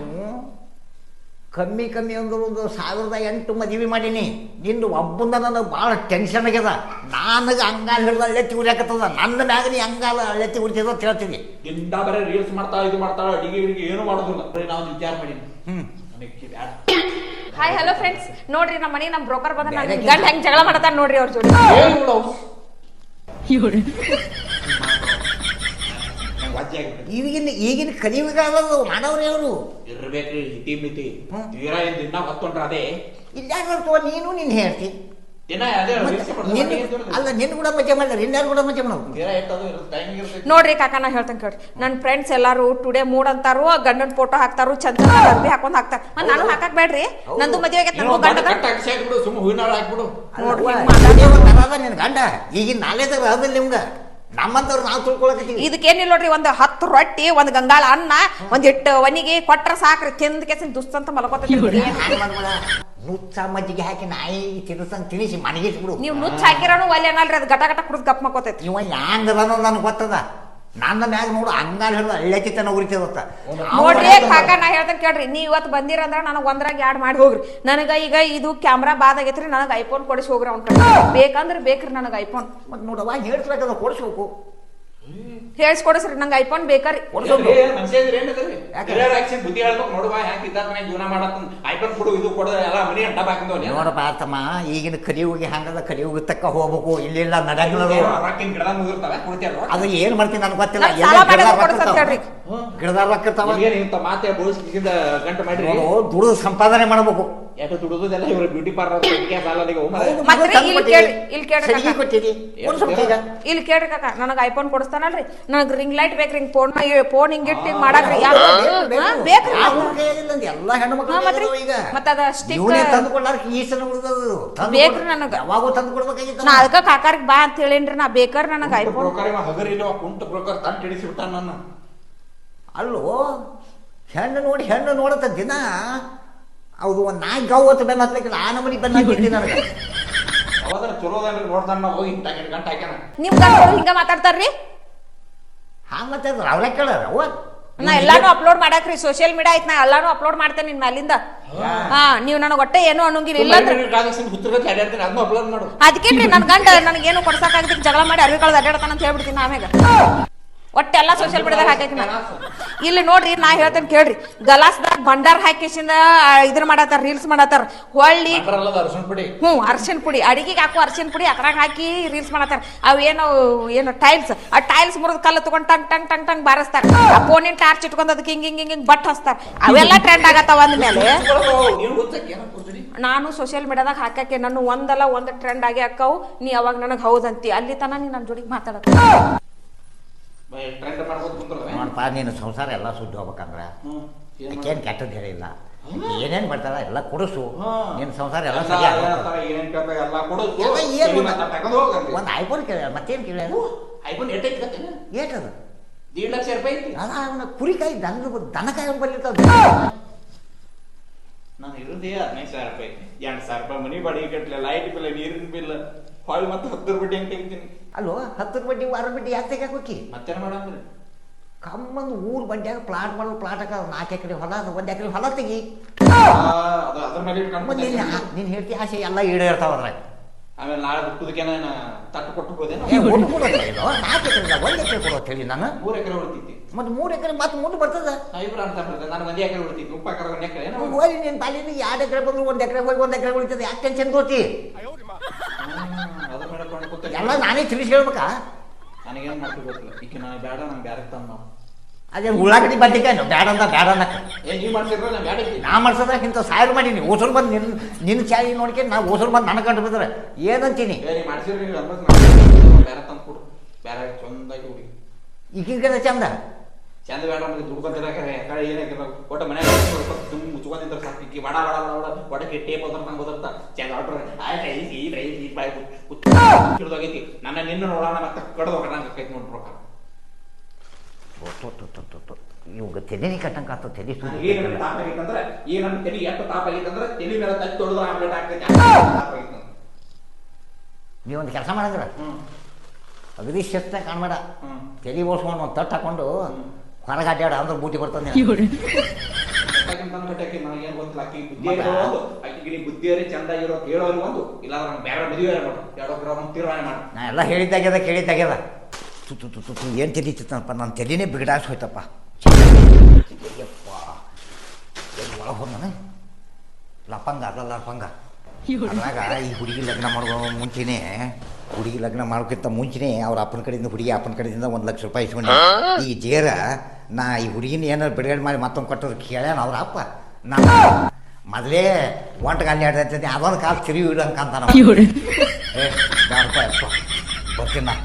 ಕಮ್ಮಿ ಅಂದ್ರೆ ಒಂದು 1008 ಮದುವೆ ಮಾಡೀನಿ. ನಿಂದು ಒಬ್ಬಂದ ನನಗೆ ಭಾಳ ಟೆನ್ಷನ್ ಆಗ್ಯದ. ನನಗೆ ಅಂಗಾಲ ಹಿಡ್ದ ಅಳ್ಳೆತ್ತಿ ಉರಿಯಾಕತ್ತದ, ನನ್ನ ಮ್ಯಾಗ ನೀ ಅಂಗಾಲ ಅಳ್ಳೆತ್ತಿ ಉರಿತಿದ ಅಂತ ಹೇಳ್ತೀನಿ. ಇಂದ ಬರೀ ರೀಲ್ಸ್ ಮಾಡ್ತಾ ಇದು ಮಾಡ್ತಾಳ, ಅಡಿಗೆ ಏನು ಮಾಡೋದಿಲ್ಲ. ನಾವು ವಿಚಾರ ಮಾಡೀನಿ. ಹಾಯ್ ಹಲೋ ಫ್ರೆಂಡ್ಸ್, ನೋಡ್ರಿ ನಮ್ಮ ಮನೆ ನಮ್ ಬ್ರೋಕರ್ ಬಂದ ಗಂಡ ಹೆಂಗ್ ಜಗಳ ಮಾಡತಾರ ನೋಡ್ರಿ ಅವ್ರ ಜೋಡಿ. ಈಗಿನ ಕಲಿಯುಗ ಮಾಡವ್ರಿ ಅವರು ಇರ್ಬೇಕ್ರಿ ಹಿತಿ ಮಿತಿ. ತೀರಾ ದಿನ ಹೊತ್ತೊಂಡ್ರ ಅದೇ ಇಲ್ಲ. ನೀನು ನೀನ್ ಹೇಳ್ತಿ ದಿನ ಅದೇ ರೀಲ್ಸ್ ಮಾಡೋದು, ನಿನ್ನ ಮನೆಗೆ ಇದ್ದವ್ರು. ಅಲ್ಲ ನಿನ್ನ ಕೂಡ ಮಜಾ ಮಾಡಲ್ಲ ಇನ್ಯಾರು ಕೂಡ ಮಜಾ ಮಾಡೋದು. ತೀರಾ ಎಟ್ಟದು ಇರುತ್ತೆ, ಟೈಮಿಂಗ್ ಇರ್ತೈತಿ. ನೋಡ್ರಿ ಕಾಕ ನಾ ಹೇಳ್ತೇನೆ ಕೇಳ್ರಿ, ನನ್ನ ಫ್ರೆಂಡ್ಸ್ ಎಲ್ಲಾರು ಟುಡೇ ಮೂಡ್ ಅಂತಾರು, ಗಂಡನ ಫೋಟೋ ಹಾಕ್ತಾರು, ಚಂದ ಅರ್ಬಿ ಹಾಕೊಂಡ್ ಹಾಕ್ತಾರ. ನಾನು ಹಾಕಕ್ ಬೇಡ್ರಿ, ನಂದು ಮದ್ವೆ ಆಗೈತೆ, ನೀನು ನನಗೂ ಗಂಡ ಕಟ್ ಹಾಕ್ಸಿ ಹಾಕ್ಬಿಡು, ಸುಮ್ಮ ಹೂವಿನ ಹಾರ ಹಾಕ್ಬಿಡು. ನೋಡ್ರಿ ನಿನ್ ಗಂಡ ಈಗಿನ ನಾಲೇಜ್ ಅದಿಲ್ಲ ನಿಮ್ಗ. ನಮ್ಮಂತವ್ರು ನಾವು ತಿಳ್ಕೊಳಕತ್ತೀವಿ. ಇದಕ್ಕೇನಿಲ್ಲ ನೋಡ್ರಿ, ಒಂದ್ 10 ರೊಟ್ಟಿ, ಒಂದ್ ಗಂಗಾಳ ಅನ್ನ, ಒಂದ್ ಇಟ್ಟು ಒನಿಗೆ ಕೊಟ್ರ ಸಾಕ್ರಿ, ತಿಂದ ಕೆಸಿನ ದುಸ್ತಂತ ಮಲ್ಕೋತೈತಿ. ನುಚ್ಚ ಮಜ್ಜಿಗೆ ಹಾಕಿ ನಾಯಿ ತಿನ್ಸಂಗ್ ತಿನಿಸಿ ಮನಗಿಸ್ಬಿಡು. ನೀವು ನುಚ್ಚ ಹಾಕಿರೋನು ಒಲ್ಲೆ ಅನ್ನಲ್ರಿ, ಅದು ಗಟ ಗಟ ಕುಡ್ದು ಗಪ್ ಮಕ್ಕೋತೈತಿ. ಇವ ಹ್ಯಾಂಗದನೋ ನನಗೆ ಗೊತ್ತದ. ನನ್ನ ಮ್ಯಾಗ ನೋಡು ಹಂಗಾಲ್ ಹಿಡಿದು ಹಳ್ಳೆಕಿತನ ಉರಿತದತ್ತ. ನೋಡ್ರಿ ಕಾಕ ನಾ ಹೇಳ್ತೇನೆ ಕೇಳ್ರಿ, ನೀವ್ ಇವತ್ತು ಬಂದಿರಂದ್ರ ನನಗ್ ಒಂದ್ರಾಗ 2 ಮಾಡಿ ಹೋಗ್ರಿ. ನನಗ ಈಗ ಇದು ಕ್ಯಾಮ್ರಾ ಬಾದ್ ಆಗೈತ್ರಿ, ನನಗ್ ಐಫೋನ್ ಕೊಡಿಸಿ ಹೋಗ್ರಿ. ಅವ್ನ ಬೇಕಂದ್ರೆ ಬೇಕ್ರಿ ನನಗ್ ಐಫೋನ್. ಮತ್ ನೋಡವ ಹೇಳ್ಸ್ಬೇಕದ ಕೊಡ್ಸ್ಬೇಕು. ಹೇಳ್ಸ್ಕೊಡಿಸ್ರಿ, ನಂಗೆ ಐಫೋನ್ ಬೇಕ್ರಿ. ಮನುಷ್ಯ ಇದ್ರೆ ಏನಿದ್ರಿ ಹಿರಿಯರ್ ಆಕ್ಷನ್ ಬುದ್ಧಿ ಹೇಳ್ಬೇಕು. ನೋಡುವ ಹ್ಯಾಂಗ ಇದ್ದ ಮನೆ ಜೀವನ ಮಾಡತ್ತ ಐಫೋನ್ ಕೊಡು, ಇದು ಕೊಡು, ಎಲ್ಲ ಮನಿ ಅಂಟ ಹಾಕಿದವ್. ನೋಡಪ್ಪ ತಮ್ಮ, ಈಗಿನ ಕಲಿಯುಗಿ ಹಂಗದ, ಕಲಿಯುಗಿ ತಕ್ಕ ಹೋಗ್ಬೇಕು. ಇಲ್ಲಿಲ್ಲ ನಡೆಯಲ್ಲ. ರೊಕ್ಕಿನ ಗಿಡದ ಮುಗಿರ್ತಾವೆ, ಕೊಡ್ತೀರ. ಅದು ಏನ್ ಮಾಡ್ತೀನಿ ನನ್ಗೆ ಗೊತ್ತಿಲ್ಲ. ನಾನ್ ಸಾಲ ಮಾಡಿದ್ರೆ ಕೊಡ್ಸಂತ ಹೇಳ್ರಿ. ಗಿಡದಾರ ರೊಕ್ಕಿರ್ತಾವ, ಇಂತ ಮಾತೆ ಬೋಳಿಸಿದ ಗಂಟು ಮಾಡ್ರಿ. ದುಡಿದು ಸಂಪಾದನೆ ಮಾಡ್ಬೇಕು. ಯಾಕೆ ದುಡುದೆಲ್ಲ ಇವ್ರು ಬ್ಯೂಟಿ ಪಾರ್ಲರ್ ಸಾಲದಿಗೆ ಮತ್ರಿ ಇಲ್ಲಿ ಕೇಳ್ರಿ, ಇಲ್ಲಿ ಕೇಳ್ರಿ ಸರಿಗೆ ಕಾಕ, ಕೊಟ್ಟಿರಿ. ಇಲ್ಲಿ ಕೇಳ್ರಿ ಕಾಕ, ನನಗ್ ಐಫೋನ್ ಕೊಡಿಸ್ತಾನಲ್ರಿ, ನನಗ್ ರಿಂಗ್ ಲೈಟ್ ಬೇಕ್ರಿ. ಹಿಂಗ್ ಫೋನ್ ಹಿಂಗಿಟ್ಟು ಹಿಂಗ್ ಮಾಡಾಕ್ರಿ. ಬೇಕ್ರಿ ಎಲ್ಲ ಹೆಣ್ಮಕ್ಳು ಈಗ ಮತ್ತದ ಸ್ಟಿಕ್ ತಂದುಕೊಳ್ಳಾರ ಈಸನ ಉಳಿದದು ಬೇಕ್ರಿ ನನಗ. ಯಾವಾಗೂ ತಂದು ಕೊಡ್ಬೇಕಾಗಿತ್ತು. ನಾ ಅದಕ್ಕ ಕಾಕಾರಿಗೆ ಬಾ ಅಂತ ಹೇಳೇನ್ರಿ, ನಾ ಬೇಕಾರ ನನಗ ಐಫೋನ್. ಬ್ರೋಕರ್ ಹಗರಿ ಇಲ್ಲವ ಕುಂಟ ಬ್ರೋಕರ್ ತಂಟ ಹಿಡಿಸಿ ಬಿಟ್ಟ ನನ್ನ. ಅಲ್ಲೋ ಹೆಣ್ಣು ನೋಡಿ ಹೆಣ್ಣು ನೋಡತ್ತ ದಿನ ಹೌದು. ಒಂದು ನಾಯಿ ಗಾವತ್ತು ಬೆನ್ನ ಹತ್ತಲಿಕ್ಕಿಲ್ಲ, ಆ ನಮನಿ ಬೆನ್ನ ಹತ್ತಿದ್ದಿ ನನಗೆ. ಅವಾದ್ರ ಚಲೋದಲ್ಲಿ ನೋಡ್ತಾನ ಹೋಗಿ ಗಂಟೆ ಹಾಕ್ಯಾನ. ನಿಮ್ ಗಂಟು ಹಿಂಗ ಮಾತಾಡ್ತಾರ್ರಿ. ಹಾ ಮತ್ತೆ ಅವ್ರ ಕೇಳಾರ ಅವ ನಾ ಎಲ್ಲಾನು ಅಪ್ಲೋಡ್ ಮಾಡಾಕ್ರಿ, ಸೋಶಿಯಲ್ ಮೀಡಿಯಾ ಐತ್, ನಾ ಎಲ್ಲಾನು ಅಪ್ಲೋಡ್ ಮಾಡ್ತೇನೆ ನಿನ್ ಮ್ಯಾಲಿಂದ. ಹಾ ನೀವ್ ನನಗ್ ಒಟ್ಟೆ ಏನು ಅನ್ನೋಂಗಿಲ್ಲ. ಇಲ್ಲ ಅದನ್ನ ಅಪ್ಲೋಡ್ ಮಾಡು. ಅದಕ್ಕೇನ್ರಿ ನನ್ ಗಂಡ ನನಗೇನು ಕೊಡ್ಸಕ್ಕಾಗದಕ್ಕೆ ಜಗಳ ಮಾಡಿ ಅರಿವಿ ಕಳ್ದ ಅಡ್ಡಾಡ್ತಾನ ಅಂತ ಹೇಳ್ಬಿಡ್ತೀನಿ ಆಮ್ಯಾಗ. ಒಟ್ಟೆಲ್ಲ ಸೋಶಿಯಲ್ ಮೀಡಿಯಾದಾಗ ಹಾಕೈತಿ ನಾ. ಇಲ್ಲಿ ನೋಡ್ರಿ ನಾ ಹೇಳ್ತೇನೆ ಕೇಳ್ರಿ, ಗಲಾಸ್ದಾಗ ಬಂಡಾರ್ ಹಾಕಿಸಿಂದ ಇದ್ರ ಮಾಡತ್ತಾರ, ರೀಲ್ಸ್ ಮಾಡತ್ತಾರ. ಹೊಳ್ಳಿ ಅರ್ಶಿನ ಪುಡಿ, ಅಡಿಗೆಗೆ ಹಾಕೋ ಅರ್ಶಿನ ಪುಡಿ ಅದ್ರಾಗ ಹಾಕಿ ರೀಲ್ಸ್ ಮಾಡತ್ತಾರ. ಅವ್ ಏನು ಟೈಲ್ಸ್, ಆ ಟೈಲ್ಸ್ ಮುರಿದ ಕಲ್ಲು ತಗೊಂಡ್ ಟಂಗ್ ಟಂಗ್ ಟಂಗ್ ಟಂಗ್ ಬಾರಿಸ್ತಾರ. ಆ ಫೋನಿನ ಟಾರ್ಚ್ ಇಟ್ಕೊಂಡ್ ಅದಕ್ಕೆ ಹಿಂಗ್ ಹಿಂಗ್ ಹಿಂಗ್ ಬಟ್ ಹಚ್ತಾರ. ಅವೆಲ್ಲ ಟ್ರೆಂಡ್ ಆಗತ್ತಾವ ಅಂದ್ಮೇಲೆ ನಾನು ಸೋಶಿಯಲ್ ಮೀಡಿಯಾದಾಗ ಹಾಕಕ್ಕೆ ನಾನು ಒಂದಲ್ಲ ಒಂದ್ ಟ್ರೆಂಡ್ ಆಗಿ ಹಾಕವು. ನೀ ಅವಾಗ ನನಗ್ ಹೌದಂತಿ, ಅಲ್ಲಿ ತನ ನೀ ನನ್ ಜೋಡಿಗೆ ಮಾತಾಡತ್ತ. ನೋಡಪ್ಪ, ನೀನು ಸಂಸಾರ ಎಲ್ಲ ಸುದ್ದಿ ಹೋಗ್ಬೇಕಂದ್ರ ಏನ್ ಕೆಟ್ಟದ್ದು ಹೇಳಿಲ್ಲ. ಏನೇನ್ ಬರ್ತಾರ ಎಲ್ಲ ಕೊಡಿಸು, ನಿನ್ ಸಂಸಾರ ಎಲ್ಲ ಸರಿ. ಒಂದ್ ಐಫೋನ್ ಕೇಳ, ಮತ್ತೇನ್ ಕೇಳ? ಐಫೋನ್ ಏಟದು ₹1,50,000 ಐತಿ. ಅದ ಅವನ ಕುರಿಕಾಯಿ ದನಕಾಯಿ ಬಂದಿರ್ತಾವ. ನಾನು ಇರೋದೇ ₹15,000, ₹2,000 ಮನಿ ಬಾಡಿಗೆ ಕಟ್ಟಲೆ, ಲೈಟ್ ಬಿಲ್, ನೀರಿನ ಬಿಲ್, ಹೊಳ್ಳಿ ಮತ್ತೆ 10 ಬಡ್ಡಿ ಹೆಂಗ್ ತೆಗಿತೀನಿ. ಅಲ್ವ 10 ಬಡ್ಡಿ 6 ಬಡ್ಡಿ ಯಾಕೆ ತೆಗಾಕೋಕಿ? ಮತ್ತೇನ್ ಮಾಡಂದ್ರಿ ಕಮ್ಮಂದು ಊರ್ ಬಂಡ್ಯಾಗ ಪ್ಲಾಟ್ ಮಾಡೋದು. ಪ್ಲಾಟ್ ಹಾಕ 4 ಎಕರೆ ಹೊಲ, 1 ಎಕರೆ ಹೊಲ ತೆಗಿ. ಅದ್ರ ಮೇಲೆ ನೀನ್ ಹೇಳ್ತಿ ಆಸೆ ಎಲ್ಲ ಈಡೇರ್ತಾವ ಅದ್ರಾಗ. ಆಮೇಲೆ ನಾಳೆ ಬಿಟ್ಟುದಕ್ಕೇನ ತಟ್ಟು ಕೊಟ್ಟು ಹೋದೇನೋ. 4 ಎಕರೆ 1 ಎಕರೆ ಕೊಡೋ ಹೇಳಿ ನಾನು. 3 ಎಕರೆ ಉಳಿತೈತಿ. ಮತ್ತೆ 3 ಎಕರೆ ಮತ್ತೆ ಮುಂದೆ ಬರ್ತದ. ಇಬ್ರು ಅಂತ ಬರ್ತದೆ. ನಾನು 1 ಎಕರೆ ಉಳಿತೈತಿ, ಉಪ್ಪ ಹಾಕರ 1 ಎಕರೆ ಹೋಗಿ ನೀನ್ ಬಾಲಿನ 2 ಎಕರೆ ಬಂದ್ರು 1 ಎಕರೆ ಹೋಗಿ 1 ಎಕರೆ ಉಳಿತದೆ. ಯಾಕೆ ಟೆನ್ಷನ್ ತೋತಿ? ಅದ್ರ ಮೇಲೆ ಕೊಂಡು ಎಲ್ಲ ನಾನೇ ತಿಳಿಸಿ ಹೇಳ್ಬೇಕಾ? ನನಗೇನ್ ಮಾಡ್ತೀವಿ ಗೊತ್ತಿಲ್ಲ. ಈಗ ನಾನು ಬೇಡ, ನಂಗೆ ಬ್ಯಾರೆ ತಂದ. ಅದೇ ಉಳ್ಳಾಗಡ್ಡಿ ಬದ್ನಿಕಾಯಿ ಬ್ಯಾಡ ಅಂತ ಬ್ಯಾಡ ಅನ್ನಕ ನೀವು ಮಾಡ್ತಿದ್ರ ನಾ ಬ್ಯಾಡ. ನಾ ಮಾಡ್ಸೋದಾಗ ಇಂಥ ಸಾವಿರ ಮಾಡೀನಿ. ಓಸರು ಬಂದು ನಿನ್ನ ಚಾಯಿ ನೋಡ್ಕೊಂಡು ನಾ ಓಸರು ಬಂದು ನನಗೆ ಕಂಡು ಬಿದ್ರೆ ಏನಂತೀನಿ? ಮಾಡ್ಸಿರಿ ಬೇರೆ ತಂದು ಕೊಡು. ಬೇರೆ ಚಂದಾಗಿ ಹುಡುಗಿ ಈಗಿನ ಚಂದ ಚಂದ ಬೇಡ. ನಮಗೆ ದುಡ್ಕೊಂತಿರಾಕ ಯಾಕಡೆ ಏನಾಗಿರ ಒಟ್ಟ ಮನೆ ತುಂಬ ಮುಚ್ಕೊಂಡಿದ್ರೆ ಸಾಕು. ಈಗ ಬಡ ಬಡ ಬಡ ಒಡಕ್ಕೆ ಟೇಪ್ ಹೋದ್ರ ನಂಗೆ ಹೋದರ್ತ ಚಂದ ಆಟ್ರೆ ಹಿಡಿದೋಗೈತಿ. ನನ್ನ ನಿನ್ನ ನೋಡೋಣ ಮತ್ತೆ ಕಡ್ದು ಹೋಗೋಣ ಕೈತಿ ನೋಡ್ಬೇಕ. ಇವಾಗ ತೆಲಿನಿ ಕಟ್ಟಂಕ ಆತ. ತೆಲಿ ತಾಪ ಆಗೈತಂದ್ರೆ ಈ ನನ್ನ ತೆಲಿ ಎಷ್ಟು ತಾಪ ಆಗೈತಂದ್ರೆ ತೆಲಿ ಮೇಲೆ ತಚ್ಚಿ ತೊಳೆದು ಆಮ್ಲೆಟ್ ಆಗ್ತೈತಿ. ನೀವೊಂದು ಕೆಲಸ ಮಾಡಿದ್ರ ಅಗದಿ ಶಕ್ತ ಕಾಣ್ಬೇಡ. ತೆಲಿ ಓಡಿಸ್ಕೊಂಡು ಒಂದು ತಟ್ಟು ಹಾಕೊಂಡು ಹೊರಗೆ ಅಡ್ಡಾಡ ಅಂದ್ರೆ ಬೂಟಿ ಬರ್ತದೆ. ನನಗೇನು ಗೊತ್ತಿಲ್ಲ. ಆಕಿ ಬುದ್ಧಿ ಆಕಿಗೆ ಬುದ್ಧಿಯರೇ ಚಂದ ಇರೋ ಹೇಳೋರು ಒಂದು, ಇಲ್ಲ ಬೇರೆ ಮದುವೆ ಮಾಡು, ಎರಡೊಬ್ಬರ ಒಂದು ತೀರ್ಮಾನ ಮಾಡು. ನಾ ಎಲ್ಲ ಹೇಳಿದ್ದಾಗ್ಯದ ಕೇಳಿದ್ದಾಗ್ಯದ. ಏನು ತೆಲಿತಿತ್ತಪ್ಪ, ನನ್ನ ತೆಲಿನೇ ಬಿಗಡಾಸ್ ಹೋಯ್ತಪ್ಪ. ಒಳಗೆ ಹೋದ ನಾನು ಲಪಂಗ ಅದಲ್ಲ ಲಪಂಗ. ಅದ್ರಾಗ ಈ ಹುಡುಗಿ ಲಗ್ನ ಮಾಡೋ ಮುಂಚೆನೇ, ಹುಡುಗಿ ಲಗ್ನ ಮಾಡೋಕ್ಕಿಂತ ಮುಂಚೆನೇ ಅವ್ರ ಅಪ್ಪನ ಕಡೆಯಿಂದ ಹುಡುಗಿ ಅಪ್ಪನ ಕಡೆಯಿಂದ ₹1,00,000 ಇಸ್ಕೊಂಡೆ. ಈ ಜೇರ ನಾ ಈ ಹುಡುಗಿನ ಏನಾರು ಬಿಡುಗಡೆ ಮಾಡಿ ಮತ್ತೊಂದು ಕೊಟ್ಟರು ಕೇಳ್ಯಾನ ಅವ್ರ ಅಪ್ಪ. ನಾನು ಮೊದಲೇ ಒಂಟು ಕಾಲು ಆಡ್ತೈತಿ ಅದೊಂದು ಕಾಲು ತಿರುಗಿ ಇಡಂಕ ಅಂತ ಏ ಬ್ಯಾಡಪ್ಪ ಯಪ್ಪ ಬರ್ತೀನಿ ನಾ